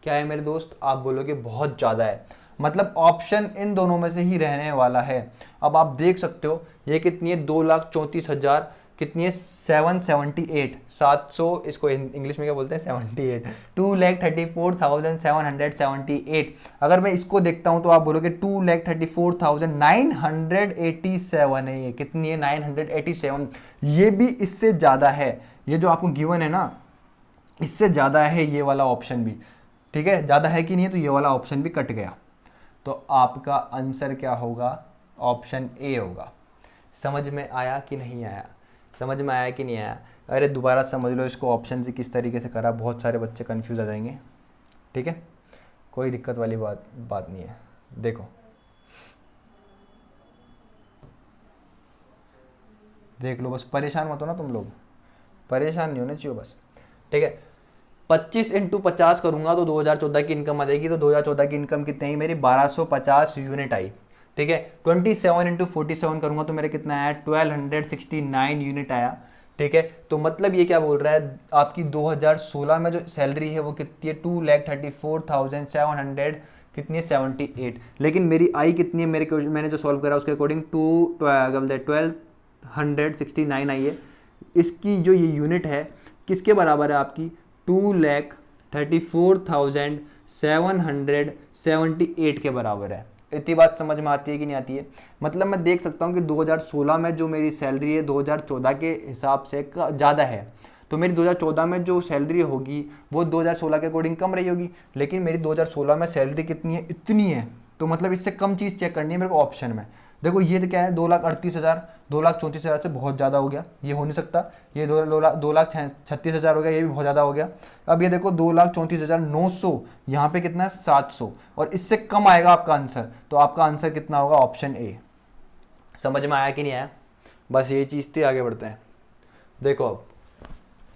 है मेरे दोस्त? आप बोलोगे बहुत ज़्यादा है। मतलब ऑप्शन इन दोनों में से ही रहने वाला है। अब आप देख सकते हो ये कितनी है? 2,34,000 कितनी है? 778, 700, इसको इंग्लिश में क्या बोलते हैं? 78, 2,34,778। अगर मैं इसको देखता हूं तो आप बोलोगे 2,34,987 है। ये कितनी है? 987। ये भी इससे ज़्यादा है, ये जो आपको गिवन है ना, इससे ज़्यादा है ये वाला ऑप्शन भी, ठीक है। ज़्यादा है कि नहीं है? तो ये वाला ऑप्शन भी कट गया। तो आपका आंसर क्या होगा? ऑप्शन ए होगा। समझ में आया कि नहीं आया? समझ में आया कि नहीं आया? अरे दोबारा समझ लो इसको, ऑप्शन से किस तरीके से करा, बहुत सारे बच्चे कंफ्यूज आ जाएंगे, ठीक है। कोई दिक्कत वाली बात नहीं है। देखो देख लो, बस परेशान मत हो ना तुम लोग, परेशान नहीं होने चाहिए बस, ठीक है। 25 × 50 करूंगा तो 2014 की इनकम आ जाएगी। तो 2014 की इनकम कितनी आई मेरी? 1250 यूनिट आई, ठीक है। 27 × 47 करूंगा तो मेरे कितना आया? 1269 यूनिट आया, ठीक है। तो मतलब ये क्या बोल रहा है? आपकी 2016 में जो सैलरी है वो कितनी है? 2,34,700 कितनी है? 78। लेकिन मेरी आई कितनी है? मैंने जो सॉल्व करा उसके अकॉर्डिंग 1269 आई है। इसकी जो ये यूनिट है किसके बराबर है आपकी? 2,34,778 के बराबर है। इतनी बात समझ में आती है कि नहीं आती है? मतलब मैं देख सकता हूँ कि 2016 में जो मेरी सैलरी है 2014 के हिसाब से ज़्यादा है। तो मेरी 2014 में जो सैलरी होगी वो 2016 के अकॉर्डिंग कम रही होगी, लेकिन मेरी 2016 में सैलरी कितनी है? इतनी है। तो मतलब इससे कम चीज़ चेक करनी है मेरे को ऑप्शन में। देखो ये तो क्या है? 2,38,000, 2,34,000 से बहुत ज़्यादा हो गया, ये हो नहीं सकता। ये 2,36,000 हो गया, ये भी बहुत ज़्यादा हो गया। अब ये देखो 2,34,900, यहाँ पे कितना है? 700, और इससे कम आएगा आपका आंसर। तो आपका आंसर कितना होगा? Option A. समझ में आया कि नहीं आया? बस ये चीज़ थी, आगे बढ़ते हैं। देखो अब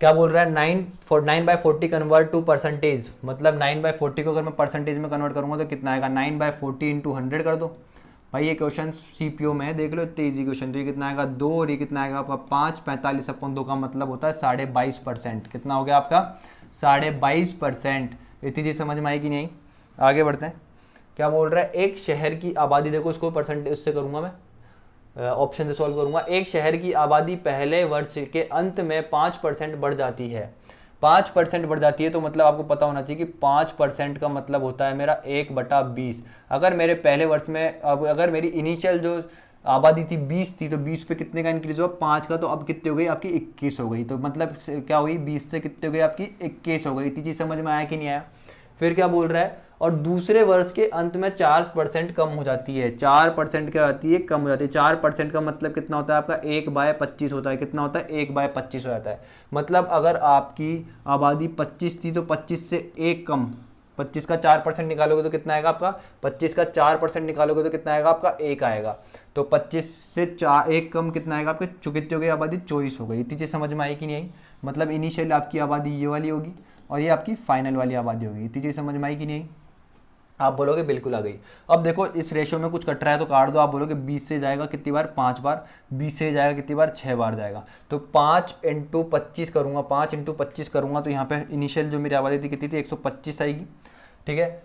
क्या बोल रहा है? 9/40 कन्वर्ट टू परसेंटेज, मतलब 9/40 को अगर मैं परसेंटेज में कन्वर्ट करूँगा तो कितना आएगा? 9/40 × 100 कर दो भाई। ये क्वेश्चन सीपीओ में है, देख लो, इतने ईजी क्वेश्चन। तो ये कितना आएगा? 2, और ये कितना आएगा आपका? 5। 45/2 का मतलब होता है 22.5%। कितना हो गया आपका? 22.5%। इतनी चीज़ समझ में आई कि नहीं? आगे बढ़ते हैं। क्या बोल रहा है? एक शहर की आबादी, देखो इसको परसेंटेज उससे करूँगा मैं, ऑप्शन से सॉल्व करूँगा। एक शहर की आबादी पहले वर्ष के अंत में 5% बढ़ जाती है। 5% बढ़ जाती है, तो मतलब आपको पता होना चाहिए कि 5% का मतलब होता है मेरा 1/20। अगर मेरे पहले वर्ष में, अब अगर मेरी इनिशियल जो आबादी थी 20 थी, तो 20 पे कितने का इंक्रीज हुआ? 5 का। तो अब कितने हो गई आपकी? 21 हो गई। तो मतलब क्या हुई? 20 से कितने हो गई आपकी? 21 हो गई। इतनी चीज़ समझ में आया कि नहीं आया? फिर क्या बोल रहा है? और दूसरे वर्ष के अंत में 4% कम हो जाती है। 4% क्या होती है? कम हो जाती है। 4% का मतलब कितना होता है आपका? 1/25 होता है। कितना होता है? 1/25 हो जाता है। मतलब अगर आपकी आबादी 25 थी तो 25 से 1 कम, 25 का 4% निकालोगे तो कितना आएगा आपका? 25 का 4% निकालोगे तो कितना आएगा आपका? 1 आएगा। तो 25 से 1 कम कितना आएगा आपके? कितनी हो गई आबादी? 24 हो गई। इतनी चीज़ समझ में आई कि नहीं आई? मतलब इनिशियल आपकी आबादी ये वाली होगी और ये आपकी फाइनल वाली आबादी होगी। इतनी चीज़ समझ में आई कि नहीं आई? आप बोलोगे बिल्कुल आ गई। अब देखो इस रेशो में कुछ कट रहा है तो काट दो। आप बोलोगे 20 से जाएगा कितनी बार? 5 बार। 20 से जाएगा कितनी बार? 6 बार जाएगा। तो 5 × 25 करूँगा, 5 × 25 करूँगा तो यहाँ पे इनिशियल जो मेरी आबादी थी कितनी थी? 125 आएगी, ठीक है।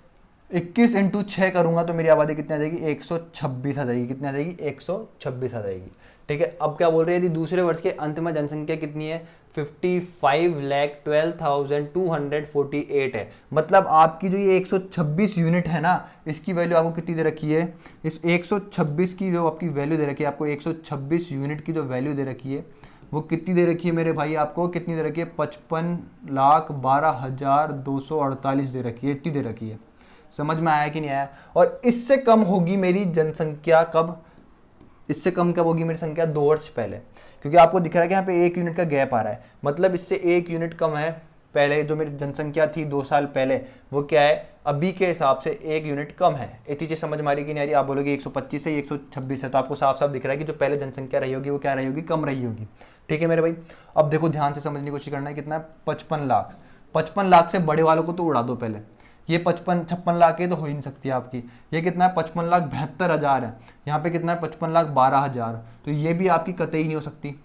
21 × 6 करूँगा तो मेरी आबादी कितनी आ जाएगी? 126 आ जाएगी। कितनी आ जाएगी? 126 आ जाएगी, ठीक है। अब क्या बोल रहे हैं? यदि दूसरे वर्ष के अंत में जनसंख्या कितनी है? 55,12,248 है। मतलब आपकी जो ये 126 यूनिट है ना, इसकी वैल्यू आपको कितनी दे रखी है, इस 126 की जो आपकी वैल्यू दे रखी है, आपको 126 यूनिट की जो वैल्यू दे रखी है वो कितनी दे रखी है मेरे भाई, आपको कितनी दे रखी है, 55,12,248 दे रखी है, इतनी दे रखी है। समझ में आया कि नहीं आया? और इससे कम होगी मेरी जनसंख्या कब, इससे कम कब होगी मेरी संख्या, 2 वर्ष पहले, क्योंकि आपको दिख रहा है कि यहाँ पे 1 यूनिट का गैप आ रहा है, मतलब इससे 1 यूनिट कम है। पहले जो मेरी जनसंख्या थी 2 साल पहले, वो क्या है, अभी के हिसाब से 1 यूनिट कम है। इतनी चीज़ समझ में आ रही कि नहीं आ रही? आप बोलोगे 125 से 126 है, तो आपको साफ साफ दिख रहा है कि जो पहले जनसंख्या रही होगी वो क्या रही होगी, कम रही होगी। ठीक है मेरे भाई, अब देखो ध्यान से समझने की कोशिश करना है, कितना है, 55 लाख। 55 लाख से बड़े वालों को तो उड़ा दो पहले, ये 55 लाख ये तो हो ही नहीं सकती आपकी। ये कितना है, 55,72,000 है। यहाँ पे कितना है, 55,12,000, तो ये भी आपकी कतई नहीं हो सकती।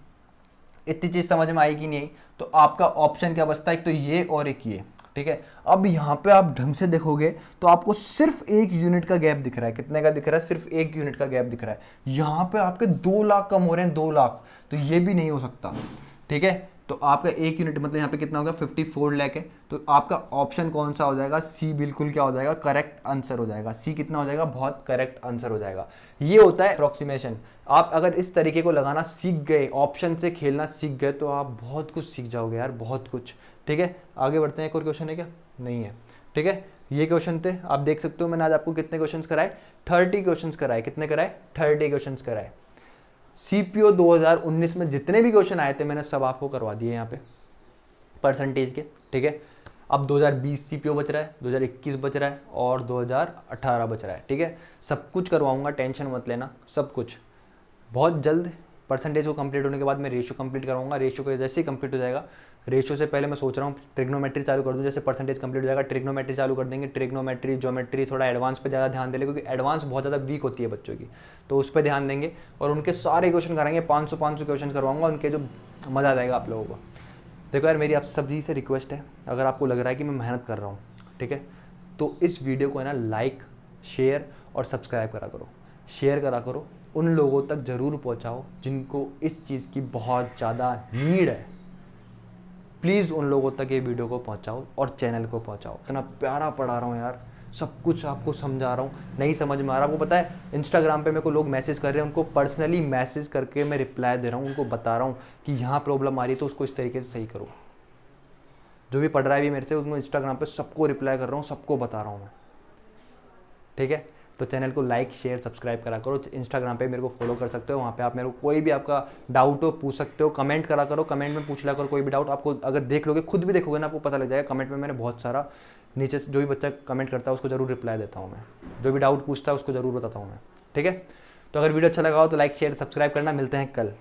इतनी चीज़ समझ में आई कि नहीं आई? तो आपका ऑप्शन क्या बचता है, एक तो ये और एक ये। ठीक है, अब यहाँ पे आप ढंग से देखोगे तो आपको सिर्फ 1 यूनिट का गैप दिख रहा है। कितने का दिख रहा है, सिर्फ 1 यूनिट का गैप दिख रहा है। यहाँ पे आपके 2 लाख कम हो रहे हैं, 2 लाख, तो ये भी नहीं हो सकता। ठीक है, तो आपका 1 यूनिट मतलब यहाँ पे कितना होगा, 54 लाख है। तो आपका ऑप्शन कौन सा हो जाएगा, सी बिल्कुल क्या हो जाएगा, करेक्ट आंसर हो जाएगा। सी कितना हो जाएगा, बहुत करेक्ट आंसर हो जाएगा। ये होता है अप्रोक्सीमेशन। आप अगर इस तरीके को लगाना सीख गए, ऑप्शन से खेलना सीख गए, तो आप बहुत कुछ सीख जाओगे यार, बहुत कुछ। ठीक है, आगे बढ़ते हैं। एक और क्वेश्चन है क्या, नहीं है? ठीक है, ये क्वेश्चन थे, आप देख सकते हो मैंने आज आपको कितने क्वेश्चन कराए, 30 क्वेश्चन कराए। कितने कराए, 30 क्वेश्चन कराए। सीपीओ 2019 में जितने भी क्वेश्चन आए थे मैंने सब आपको करवा दिए यहाँ पे परसेंटेज के। ठीक है, अब 2020 सीपीओ बच रहा है, 2021 बच रहा है और 2018 बच रहा है। ठीक है, सब कुछ करवाऊंगा, टेंशन मत लेना, सब कुछ बहुत जल्द। परसेंटेज को कंप्लीट होने के बाद मैं रेशियो कंप्लीट करवाऊंगा। रेशियो को जैसे ही कंप्लीट हो जाएगा, रेशियो से पहले मैं सोच रहा हूँ ट्रिग्नोमेट्री चालू कर दूँ। जैसे परसेंटेज कंप्लीट हो जाएगा, ट्रिग्नोमेट्री चालू कर देंगे। ट्रिग्नोमेट्री, ज्योमेट्री, थोड़ा एडवांस पे ज़्यादा ध्यान दे ले, क्योंकि एडवांस बहुत ज़्यादा वीक होती है बच्चों की, तो उस पर ध्यान देंगे। और उनके सारे क्वेश्चन कराएंगे, 500 क्वेश्चन करवाऊंगा उनके, जो मज़ा आ जाएगा आप लोगों को। देखो यार, मेरी आप सभी से रिक्वेस्ट है, अगर आपको लग रहा है कि मैं मेहनत कर रहा हूँ, ठीक है, तो इस वीडियो को है ना लाइक, शेयर और सब्सक्राइब करा करो। शेयर करा करो, उन लोगों तक ज़रूर पहुँचाओ जिनको इस चीज़ की बहुत ज़्यादा नीड है। प्लीज़ उन लोगों तक ये वीडियो को पहुँचाओ और चैनल को पहुँचाओ। इतना प्यारा पढ़ा रहा हूँ यार, सब कुछ आपको समझा रहा हूँ, नहीं समझ में आ रहा। आपको पता है इंस्टाग्राम पे मेरे को लोग मैसेज कर रहे हैं, उनको पर्सनली मैसेज करके मैं रिप्लाई दे रहा हूँ, उनको बता रहा हूँ कि यहाँ प्रॉब्लम आ रही है तो उसको इस तरीके से सही करो। जो भी पढ़ रहा है भी मेरे से, उसको इंस्टाग्राम पे सबको रिप्लाई कर रहा हूँ, सबको बता रहा हूँ मैं। ठीक है, तो चैनल को लाइक, शेयर, सब्सक्राइब करा करो। इंस्टाग्राम पे मेरे को फॉलो कर सकते हो, वहाँ पे आप मेरे को कोई भी आपका डाउट हो पूछ सकते हो। कमेंट करा करो, कमेंट में पूछ लिया करो कोई भी डाउट। आपको अगर देख लोगे, खुद भी देखोगे ना, आपको पता लग जाएगा। कमेंट में मैंने बहुत सारा, नीचे से जो भी बच्चा कमेंट करता है उसको जरूर रिप्लाई देता हूँ मैं, जो भी डाउट पूछता है उसको जरूर बताता हूँ मैं। ठीक है, तो अगर वीडियो अच्छा लगा हो तो लाइक, शेयर, सब्सक्राइब करना। मिलते हैं कल।